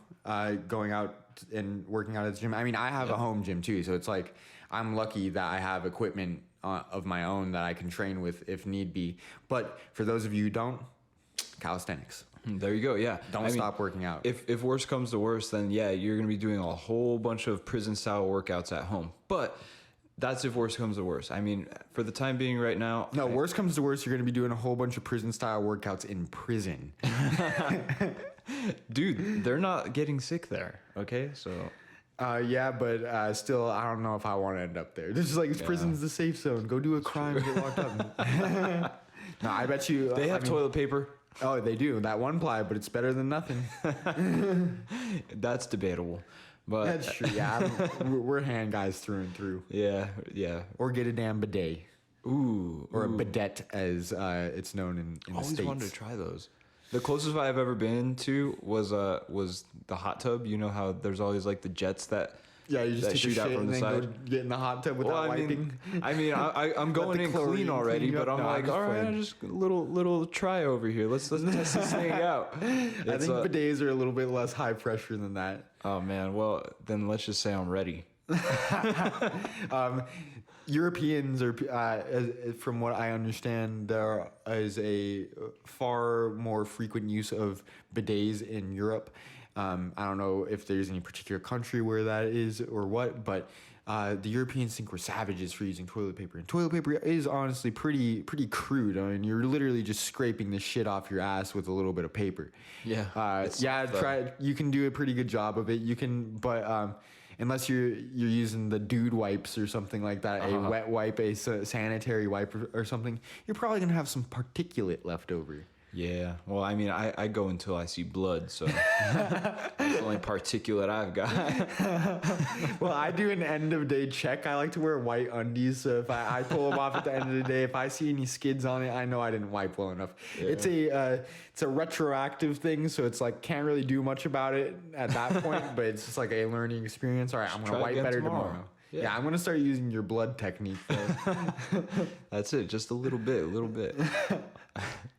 going out and working out at the gym? I mean, I have a home gym too, so it's like I'm lucky that I have equipment of my own that I can train with if need be. But for those of you who don't, calisthenics. There you go. Yeah. Don't stop working out. If worse comes to worse, then yeah, you're going to be doing a whole bunch of prison style workouts at home. But that's if worse comes to worse. I mean, for the time being right now. No, worse comes to worse, you're going to be doing a whole bunch of prison style workouts in prison. Dude, they're not getting sick there. Okay. So. Yeah, but still, I don't know if I want to end up there. This is like, prison's the safe zone. Go do a crime and get locked up. No, I bet you. They have toilet paper. Oh, they do. That one ply, but it's better than nothing. That's debatable. But that's true. Yeah, we're hand guys through and through. Yeah, yeah. Or get a damn bidet. Ooh. Or a bidet, as it's known in the States. I always wanted to try those. The closest I've ever been to was the hot tub. You know how there's always like the jets that you just take shoot out from the side. Go get in the hot tub without wiping. I'm going in clean already, but I'm like, all right, just a little try over here. Let's test this thing out. I think bidets are a little bit less high pressure than that. Oh man, well then let's just say I'm ready. Europeans are, from what I understand, there is a far more frequent use of bidets in Europe. I don't know if there's any particular country where that is or what, but the Europeans think we're savages for using toilet paper. And toilet paper is honestly pretty crude. I mean, you're literally just scraping the shit off your ass with a little bit of paper. Yeah. Try it. You can do a pretty good job of it. You can, but unless you're using the dude wipes or something like that, a wet wipe, a sanitary wipe or something, you're probably gonna have some particulate left over. Yeah. Well, I mean, I go until I see blood, so that's the only particulate I've got. Well, I do an end of day check. I like to wear white undies, so if I pull them off at the end of the day, if I see any skids on it, I know I didn't wipe well enough. Yeah. It's a retroactive thing, so it's like can't really do much about it at that point, but it's just like a learning experience. All right, I'm gonna wipe better tomorrow. Yeah, I'm gonna start using your blood technique. That's it, just a little bit.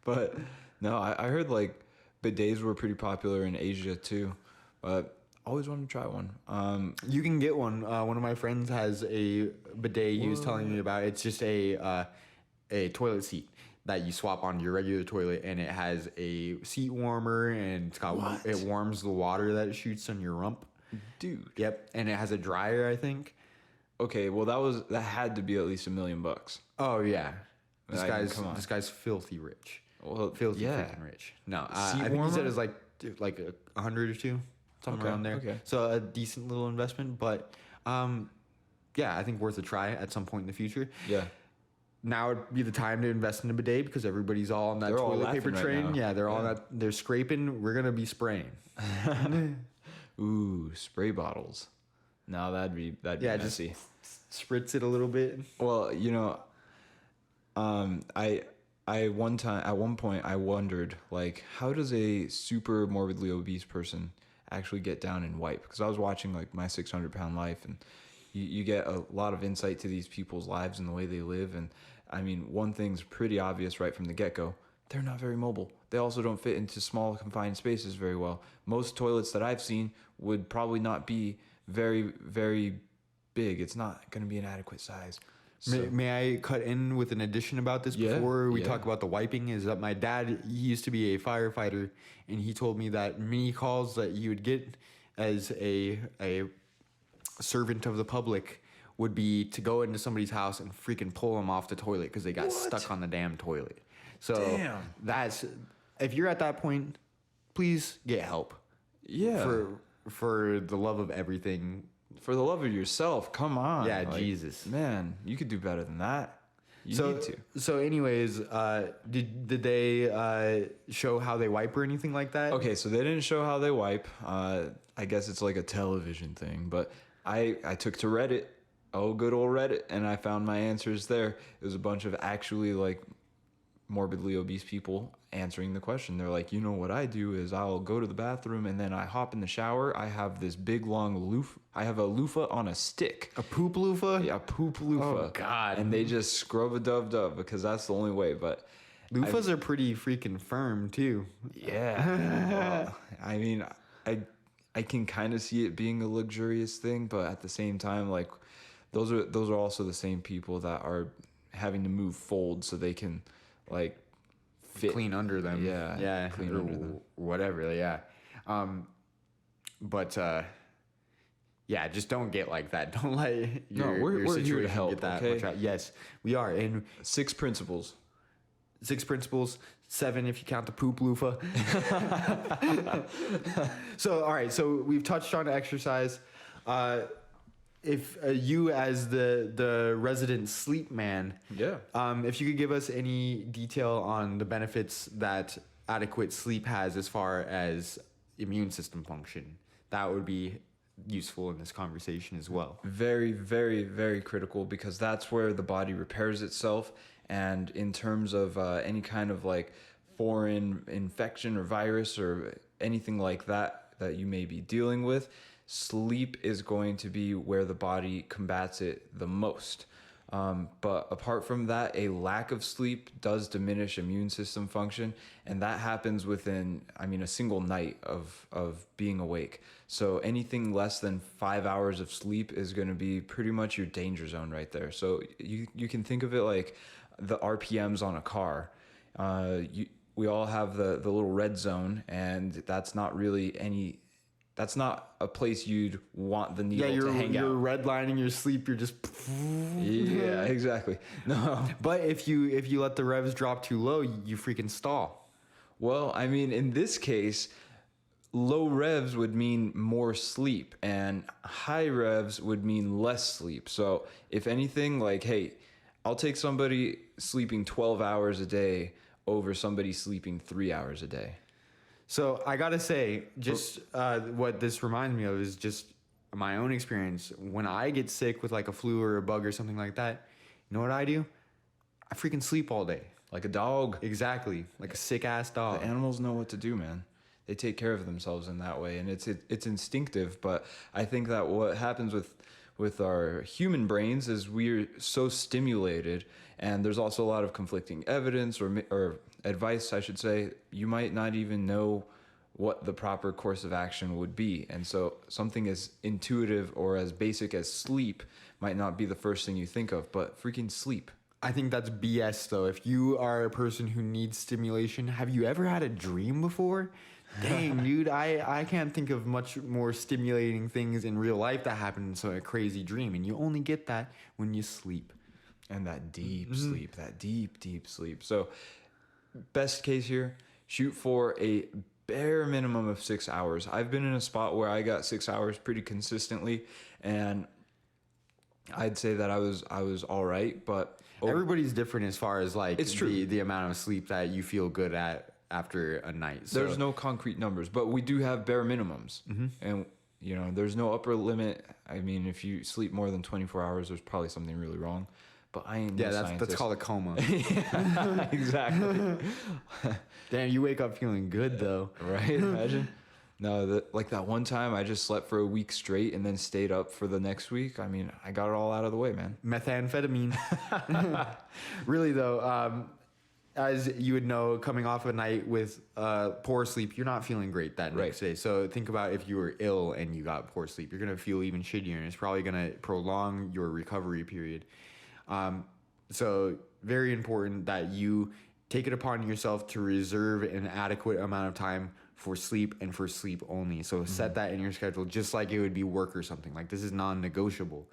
But no, I heard like bidets were pretty popular in Asia too, but always wanted to try one. You can get one. One of my friends has a bidet he was telling me about. It's just a toilet seat that you swap onto your regular toilet, and it has a seat warmer, and it warms the water that it shoots on your rump. Dude. Yep, and it has a dryer, I think. Okay, well that had to be at least $1 million. Oh yeah, this Come guy's filthy rich. Well, Filthy freaking rich. No, I think warmer? he said it's like 100 or two, something around there. Okay. So a decent little investment, but yeah, I think worth a try at some point in the future. Yeah. Now would be the time to invest in a bidet because everybody's all on that toilet paper train. Right, yeah, they're all they're scraping. We're gonna be spraying. Ooh, spray bottles. No, that'd be messy. Just spritz it a little bit. Well, I at one point I wondered like how does a super morbidly obese person actually get down and wipe? Because I was watching like My 600-Pound Life, and you get a lot of insight to these people's lives and the way they live. And I mean, one thing's pretty obvious right from the get-go: they're not very mobile. They also don't fit into small confined spaces very well. Most toilets that I've seen would probably not be very, very big. It's not going to be an adequate size. So. May I cut in with an addition about this before we talk about the wiping? Is that my dad, he used to be a firefighter, and he told me that many calls that you would get as a servant of the public would be to go into somebody's house and freaking pull them off the toilet because they got stuck on the damn toilet. So that's, if you're at that point, please get help. Yeah. For the love of everything. For the love of yourself, come on. Yeah, like, Jesus. Man, you could do better than that. You need to. So anyways, did they show how they wipe or anything like that? Okay, so they didn't show how they wipe. I guess it's like a television thing, but I took to Reddit. Oh, good old Reddit, and I found my answers there. It was a bunch of actually like morbidly obese people answering the question. They're like, what I do is I'll go to the bathroom and then I hop in the shower. I have this big long loofah. I have a loofah on a stick. A poop loofah? Yeah, a poop loofah. Oh, God. And they just scrub a dub because that's the only way. But loofahs are pretty freaking firm too. Yeah. Well, I mean, I can kind of see it being a luxurious thing, but at the same time, like those are also the same people that are having to move folds so they can like fit. Clean under them. Yeah. Clean under them. Whatever. Yeah. Yeah, just don't get like that. Don't let your we're here to situation help, get that okay? much out. Yes, we are. And 6 principles. 7 if you count the poop loofah. So, all right. So we've touched on exercise. If you as the resident sleep man, if you could give us any detail on the benefits that adequate sleep has as far as immune system function, that would be useful in this conversation as well. Very, very, very critical, because that's where the body repairs itself. And in terms of any kind of like foreign infection or virus or anything like that you may be dealing with, sleep is going to be where the body combats it the most. But apart from that, a lack of sleep does diminish immune system function, and that happens within, a single night of being awake. So anything less than 5 hours of sleep is going to be pretty much your danger zone right there. So you can think of it like the RPMs on a car. We all have the little red zone, and that's not really that's not a place you'd want the needle to hang out. You're redlining your sleep. You're just... Yeah, exactly. No. But if you let the revs drop too low, you freaking stall. Well, in this case, low revs would mean more sleep, and high revs would mean less sleep. So if anything, like, hey, I'll take somebody sleeping 12 hours a day over somebody sleeping 3 hours a day. So I gotta say, just what this reminds me of is just my own experience. When I get sick with like a flu or a bug or something like that, you know what I do? I freaking sleep all day. Like a dog. Exactly, like a sick ass dog. The animals know what to do, man. They take care of themselves in that way, and it's instinctive. But I think that what happens with our human brains is we're so stimulated, and there's also a lot of conflicting evidence or advice, I should say. You might not even know what the proper course of action would be, and so something as intuitive or as basic as sleep might not be the first thing you think of, but freaking sleep. I think that's BS though. If you are a person who needs stimulation, have you ever had a dream before? Dang, dude, I can't think of much more stimulating things in real life that happen in a crazy dream, and you only get that when you sleep. And that deep sleep, that deep sleep. So best case here, shoot for a bare minimum of 6 hours. I've been in a spot where I got 6 hours pretty consistently, and I'd say that I was all right, but everybody's different as far as like it's true. The amount of sleep that you feel good at after a night. So there's no concrete numbers, but we do have bare minimums, and there's no upper limit. I mean, if you sleep more than 24 hours, there's probably something really wrong. But I ain't no scientist. That's called a coma. Yeah, exactly. Damn, you wake up feeling good though. Right? Imagine. No, like that one time I just slept for a week straight and then stayed up for the next week. I mean, I got it all out of the way, man. Methamphetamine. Really though, as you would know, coming off a night with poor sleep, you're not feeling great that next day. So think about if you were ill and you got poor sleep, you're going to feel even shittier, and it's probably going to prolong your recovery period. So very important that you take it upon yourself to reserve an adequate amount of time for sleep and for sleep only. So set that in your schedule, just like it would be work or something. Like this is non-negotiable.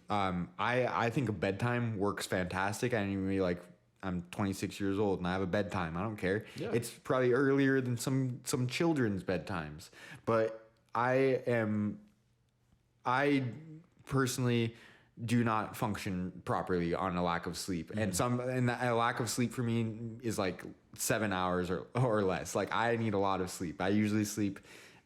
I think a bedtime works fantastic. I didn't even like, I'm 26 years old and I have a bedtime. I don't care. Yeah. It's probably earlier than some children's bedtimes, but I personally do not function properly on a lack of sleep. And a lack of sleep for me is like 7 hours or less. Like I need a lot of sleep. I usually sleep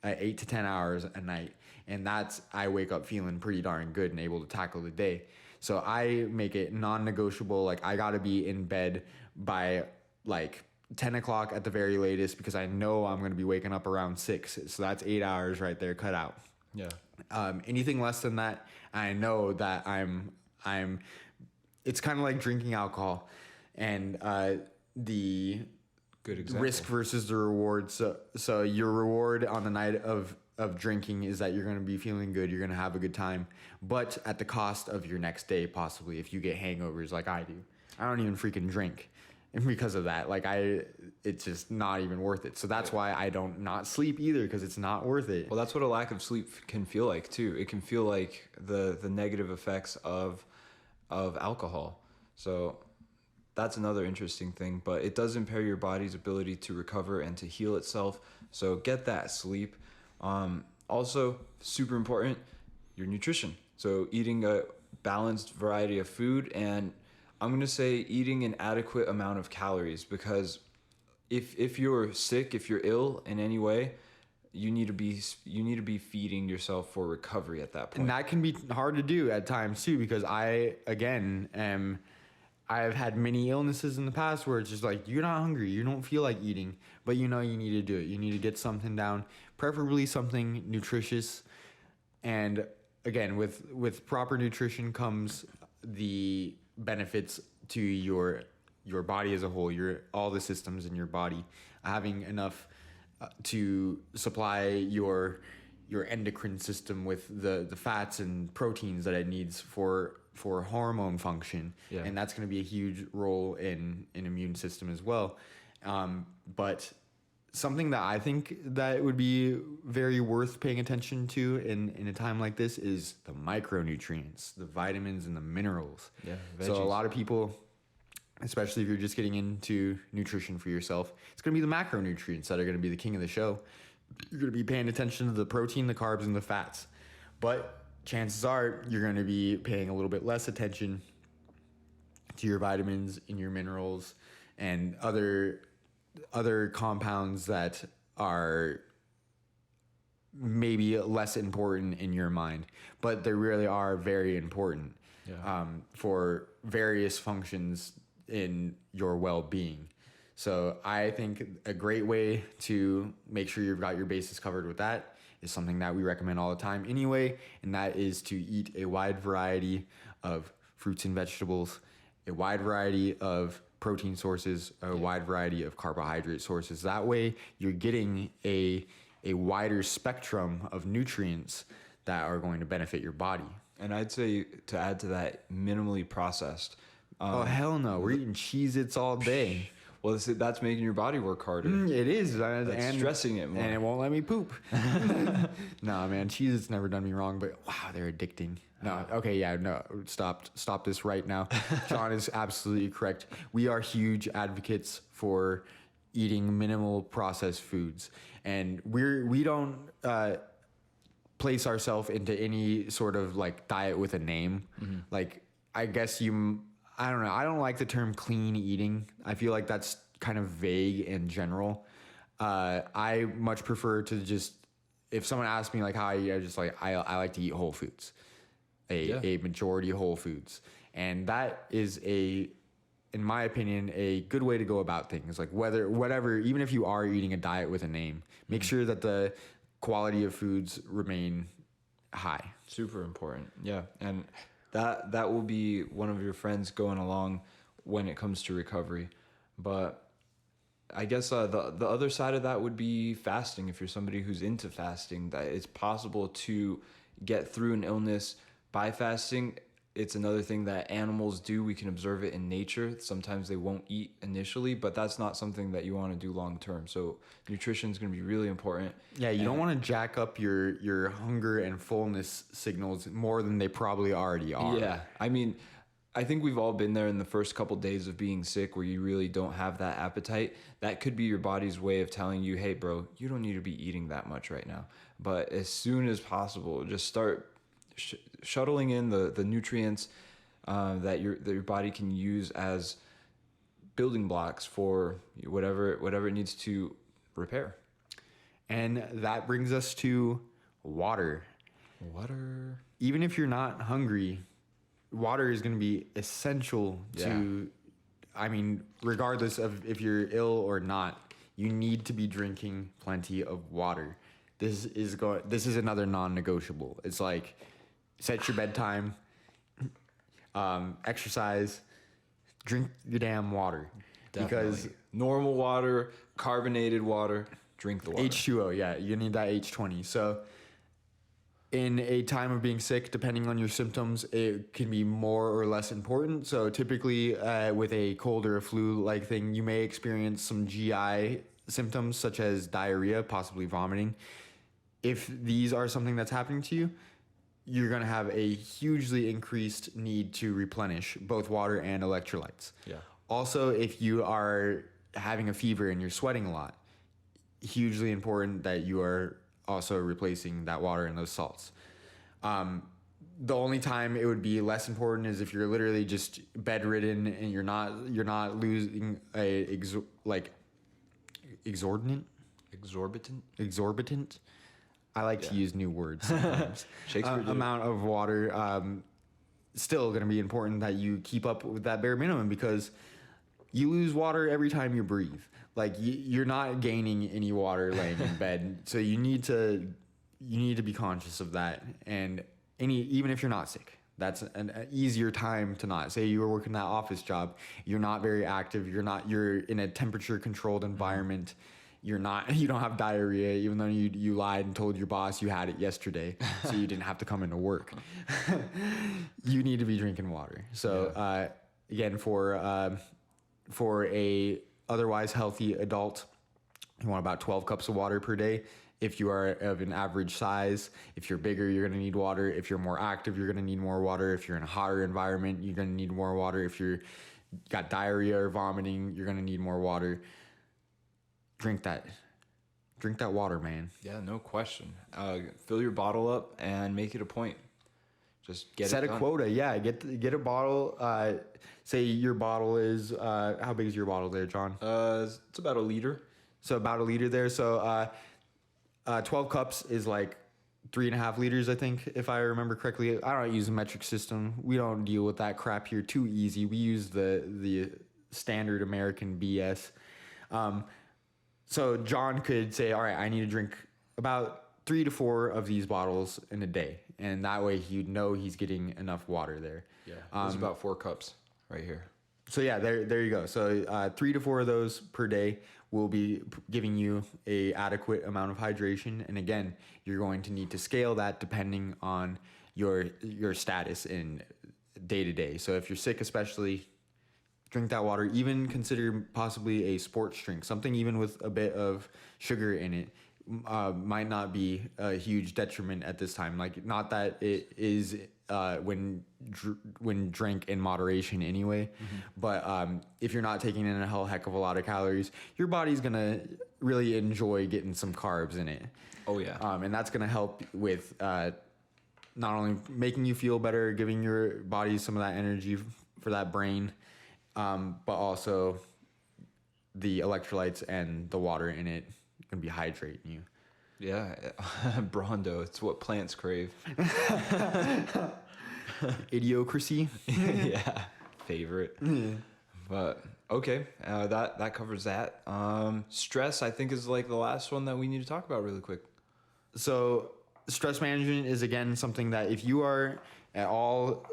8 to 10 hours a night, and I wake up feeling pretty darn good and able to tackle the day. So I make it non-negotiable. Like I got to be in bed by like 10 o'clock at the very latest, because I know I'm going to be waking up around 6. So that's 8 hours right there cut out. Yeah. Anything less than that, I know that it's kind of like drinking alcohol, and the good example. Risk versus the reward. So your reward on the night of drinking is that you're going to be feeling good, you're going to have a good time, but at the cost of your next day, possibly, if you get hangovers like I do. I don't even freaking drink. And because of that, it's just not even worth it. So that's why I don't not sleep either, because it's not worth it. Well, that's what a lack of sleep can feel like too. It can feel like the negative effects of alcohol. So that's another interesting thing, but it does impair your body's ability to recover and to heal itself. So get that sleep. Also, super important, your nutrition. So eating a balanced variety of food, and I'm going to say eating an adequate amount of calories, because if you're sick, if you're ill in any way, you need to be feeding yourself for recovery at that point. And that can be hard to do at times too, because I've had many illnesses in the past where it's just like, you're not hungry, you don't feel like eating, but you know you need to do it. You need to get something down, preferably something nutritious. And again, with proper nutrition comes the benefits to your body as a whole, all the systems in your body, having enough to supply your endocrine system with the fats and proteins that it needs for hormone function. Yeah. And that's going to be a huge role in immune system as well. But something that I think that would be very worth paying attention to in a time like this is the micronutrients, the vitamins and the minerals. Yeah, veggies. So a lot of people, especially if you're just getting into nutrition for yourself, it's going to be the macronutrients that are going to be the king of the show. You're going to be paying attention to the protein, the carbs, and the fats. But chances are you're going to be paying a little bit less attention to your vitamins and your minerals and other other compounds that are maybe less important in your mind, but they really are very important for various functions in your well-being. So I think a great way to make sure you've got your bases covered with that is something that we recommend all the time anyway, and that is to eat a wide variety of fruits and vegetables, a wide variety of protein sources, a wide variety of carbohydrate sources. That way you're getting a wider spectrum of nutrients that are going to benefit your body. And I'd say, to add to that, minimally processed. Oh, hell no. We're eating Cheez-Its all day. Well, that's making your body work harder. It is. That's and stressing it more. And it won't let me poop. Nah, man. Cheez-Its never done me wrong, but wow, they're addicting. No, okay, yeah, no. Stop this right now. John is absolutely correct. We are huge advocates for eating minimal processed foods. And we don't place ourselves into any sort of like diet with a name. Like, I guess I don't know. I don't like the term clean eating. I feel like that's kind of vague in general. I much prefer to just, if someone asks me like how I eat, I just like, I like to eat whole foods, a majority whole foods. And that is in my opinion, a good way to go about things. Like whatever, even if you are eating a diet with a name, make sure that the quality of foods remain high. Super important. Yeah. And that will be one of your friends going along when it comes to recovery. But I guess the other side of that would be fasting. If you're somebody who's into fasting, that it's possible to get through an illness by fasting. It's another thing that animals do. We can observe it in nature. Sometimes they won't eat initially, but that's not something that you want to do long term. So nutrition is going to be really important. Yeah, you don't want to jack up your hunger and fullness signals more than they probably already are. Yeah, I mean, I think we've all been there in the first couple days of being sick where you really don't have that appetite. That could be your body's way of telling you, hey, bro, you don't need to be eating that much right now. But as soon as possible, just start shuttling in the nutrients that your body can use as building blocks for whatever it needs to repair. And that brings us to water. Water. Even if you're not hungry, water is going to be essential to, I mean, regardless of if you're ill or not, you need to be drinking plenty of water. This is another non-negotiable. It's like, set your bedtime, exercise, drink your damn water. Definitely. Because normal water, carbonated water, drink the water. H2O, yeah, you need that H20. So in a time of being sick, depending on your symptoms, it can be more or less important. So typically with a cold or a flu-like thing, you may experience some GI symptoms such as diarrhea, possibly vomiting. If these are something that's happening to you, you're going to have a hugely increased need to replenish both water and electrolytes. Yeah. Also, if you are having a fever and you're sweating a lot, hugely important that you are also replacing that water and those salts. The only time it would be less important is if you're literally just bedridden and you're not losing exorbitant. I like to use new words sometimes. Amount of water. Still going to be important that you keep up with that bare minimum, because you lose water every time you breathe. Like you're not gaining any water laying in bed, so you need to be conscious of that. And even if you're not sick, that's an easier time to not. Say you were working that office job, you're not very active. You're in a temperature controlled environment. You don't have diarrhea, even though you lied and told your boss you had it yesterday, so you didn't have to come into work. You need to be drinking water. So again, for a otherwise healthy adult, you want about 12 cups of water per day. If you are of an average size, if you're bigger, you're going to need water. If you're more active, you're going to need more water. If you're in a hotter environment, you're going to need more water. If you're got diarrhea or vomiting, you're going to need more water. Drink that water, man. Yeah, no question. Fill your bottle up and make it a point. Just get set it a done. quota. Yeah, get a bottle. Say your bottle is how big is your bottle there, John? It's about a liter. So about a liter there. So 12 cups is like 3.5 liters, I think, if I remember correctly. I don't use a metric system. We don't deal with that crap here too easy. We use the standard American BS. So John could say, all right, I need to drink about 3 to 4 of these bottles in a day. And that way he'd know he's getting enough water there. Yeah, it's about 4 cups right here. So yeah, there you go. So 3 to 4 of those per day will be giving you a adequate amount of hydration. And again, you're going to need to scale that depending on your status in day to day. So if you're sick, especially, drink that water. Even consider possibly a sports drink, something even with a bit of sugar in it. Might not be a huge detriment at this time. Like, not that it is when drank in moderation anyway, but if you're not taking in a whole heck of a lot of calories, your body's gonna really enjoy getting some carbs in it. Oh yeah. And that's gonna help with not only making you feel better, giving your body some of that energy for that brain, but also the electrolytes and the water in it gonna be hydrating you. Yeah, Brondo, it's what plants crave. Idiocracy. Yeah, favorite. But okay, that covers that. Stress, I think, is like the last one that we need to talk about really quick. So stress management is, again, something that if you at all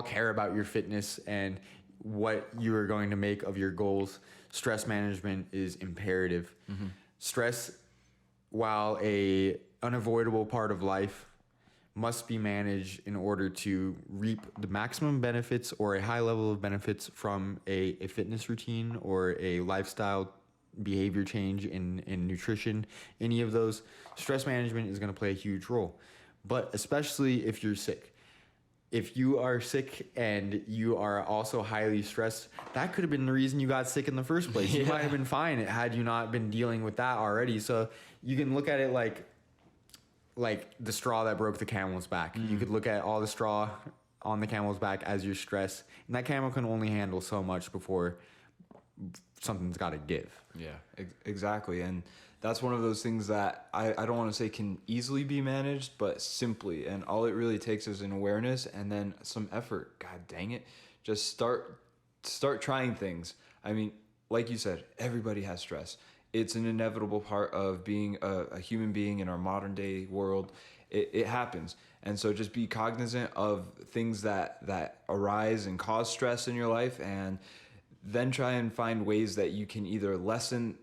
care about your fitness and what you are going to make of your goals, stress management is imperative. Stress, while a unavoidable part of life, must be managed in order to reap the maximum benefits or a high level of benefits from a fitness routine or a lifestyle behavior change in nutrition. Any of those, stress management is going to play a huge role. But especially if you're sick. If you are sick and you are also highly stressed, that could have been the reason you got sick in the first place. You might have been fine had you not been dealing with that already. So you can look at it like the straw that broke the camel's back. You could look at all the straw on the camel's back as your stress, and that camel can only handle so much before something's got to give. Yeah, exactly. And that's one of those things that I don't want to say can easily be managed, but simply. And all it really takes is an awareness and then some effort. God dang it. Just start trying things. I mean, like you said, everybody has stress. It's an inevitable part of being a human being in our modern day world. It happens. And so just be cognizant of things that arise and cause stress in your life, and then try and find ways that you can either lessen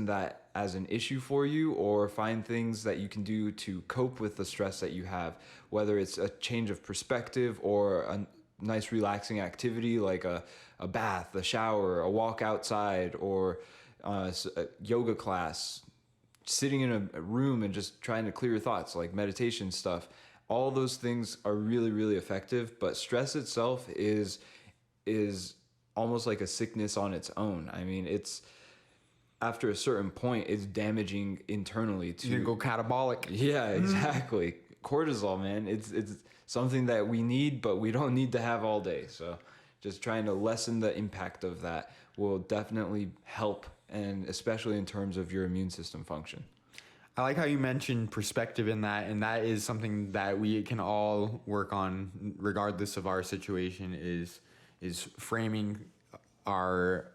that as an issue for you, or find things that you can do to cope with the stress that you have, whether it's a change of perspective or a nice relaxing activity like a bath, a shower, a walk outside, or a yoga class, sitting in a room and just trying to clear your thoughts, like meditation stuff. All those things are really, really effective, but stress itself is almost like a sickness on its own. I mean, it's after a certain point, it's damaging internally to... You go catabolic. Yeah, exactly. Cortisol, man, it's something that we need, but we don't need to have all day. So just trying to lessen the impact of that will definitely help, and especially in terms of your immune system function. I like how you mentioned perspective in that, and that is something that we can all work on regardless of our situation, is framing our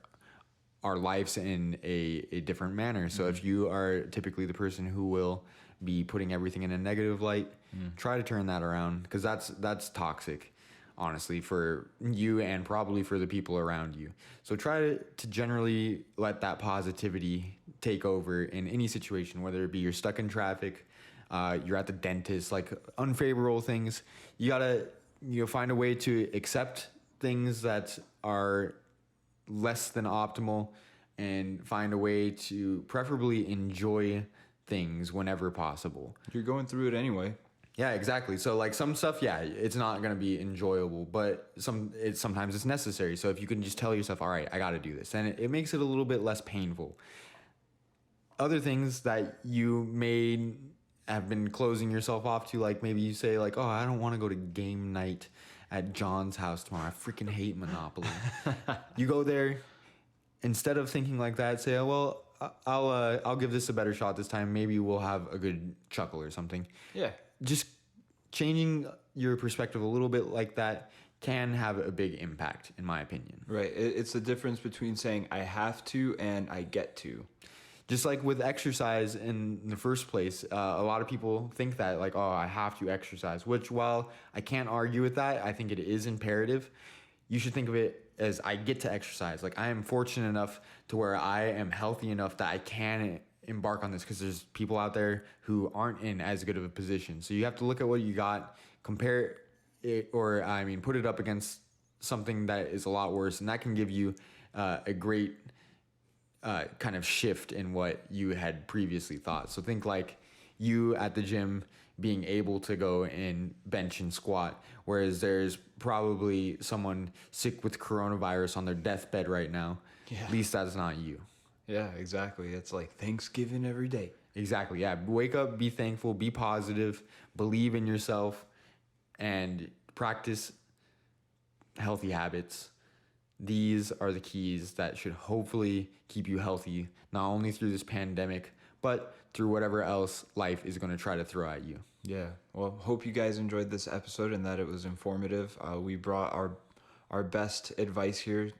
lives in a different manner. So if you are typically the person who will be putting everything in a negative light, try to turn that around, because that's toxic, honestly, for you and probably for the people around you. So try to generally let that positivity take over in any situation, whether it be you're stuck in traffic, you're at the dentist, like unfavorable things. You gotta find a way to accept things that are less than optimal, and find a way to preferably enjoy things whenever possible. You're going through it anyway. Yeah, exactly. So like some stuff, yeah, it's not going to be enjoyable, but sometimes it's necessary. So if you can just tell yourself, all right, I got to do this, and it makes it a little bit less painful. Other things that you may have been closing yourself off to, like maybe you say like, oh, I don't want to go to game night at John's house tomorrow. I freaking hate Monopoly. You go there, instead of thinking like that, say, oh, well, I'll give this a better shot this time. Maybe we'll have a good chuckle or something. Yeah. Just changing your perspective a little bit like that can have a big impact, in my opinion. Right. It's the difference between saying I have to and I get to. Just like with exercise in the first place, a lot of people think that like, oh, I have to exercise, which while I can't argue with that, I think it is imperative. You should think of it as I get to exercise. Like I am fortunate enough to where I am healthy enough that I can embark on this, because there's people out there who aren't in as good of a position. So you have to look at what you got, compare it, or I mean, put it up against something that is a lot worse, and that can give you a great kind of shift in what you had previously thought. So think like you at the gym being able to go and bench and squat, whereas there's probably someone sick with coronavirus on their deathbed right now. Yeah. At least that's not you. Yeah, exactly. It's like Thanksgiving every day. Exactly. Yeah. Wake up, be thankful, be positive, believe in yourself, and practice healthy habits. These are the keys that should hopefully keep you healthy, not only through this pandemic, but through whatever else life is going to try to throw at you. Yeah. Well, hope you guys enjoyed this episode and that it was informative. We brought our best advice here.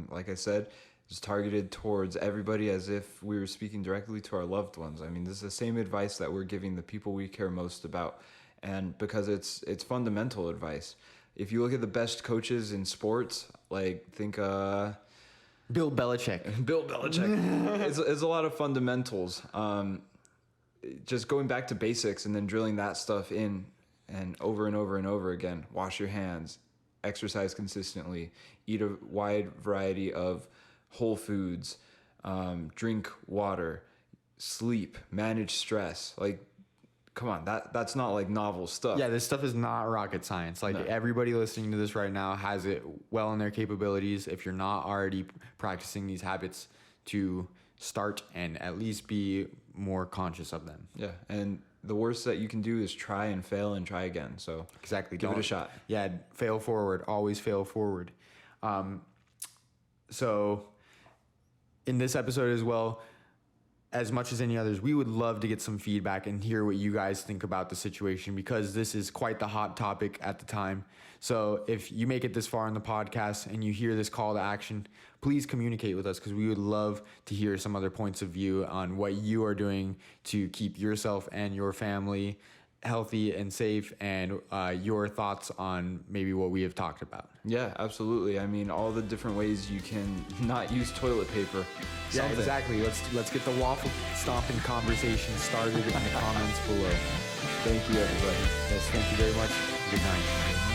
Like I said, it's targeted towards everybody as if we were speaking directly to our loved ones. I mean, this is the same advice that we're giving the people we care most about. And because it's fundamental advice. If you look at the best coaches in sports, like think Bill Belichick. Bill Belichick. It's a lot of fundamentals. Just going back to basics and then drilling that stuff in and over and over and over again. Wash your hands, exercise consistently, eat a wide variety of whole foods, drink water, sleep, manage stress. Like, come on, that's not like novel stuff. Yeah, this stuff is not rocket science. Like everybody listening to this right now has it well in their capabilities. If you're not already practicing these habits, to start and at least be more conscious of them. Yeah, and the worst that you can do is try and fail and try again. So exactly, give it a shot. Yeah, fail forward. Always fail forward. So in this episode as well, as much as any others, we would love to get some feedback and hear what you guys think about the situation, because this is quite the hot topic at the time. So if you make it this far in the podcast and you hear this call to action, please communicate with us, because we would love to hear some other points of view on what you are doing to keep yourself and your family healthy and safe, and your thoughts on maybe what we have talked about. Yeah, absolutely. I mean, all the different ways you can not use toilet paper. Yeah, exactly. Let's get the waffle stomping conversation started in the comments below. Thank you, everybody. Yes, thank you very much. Good night.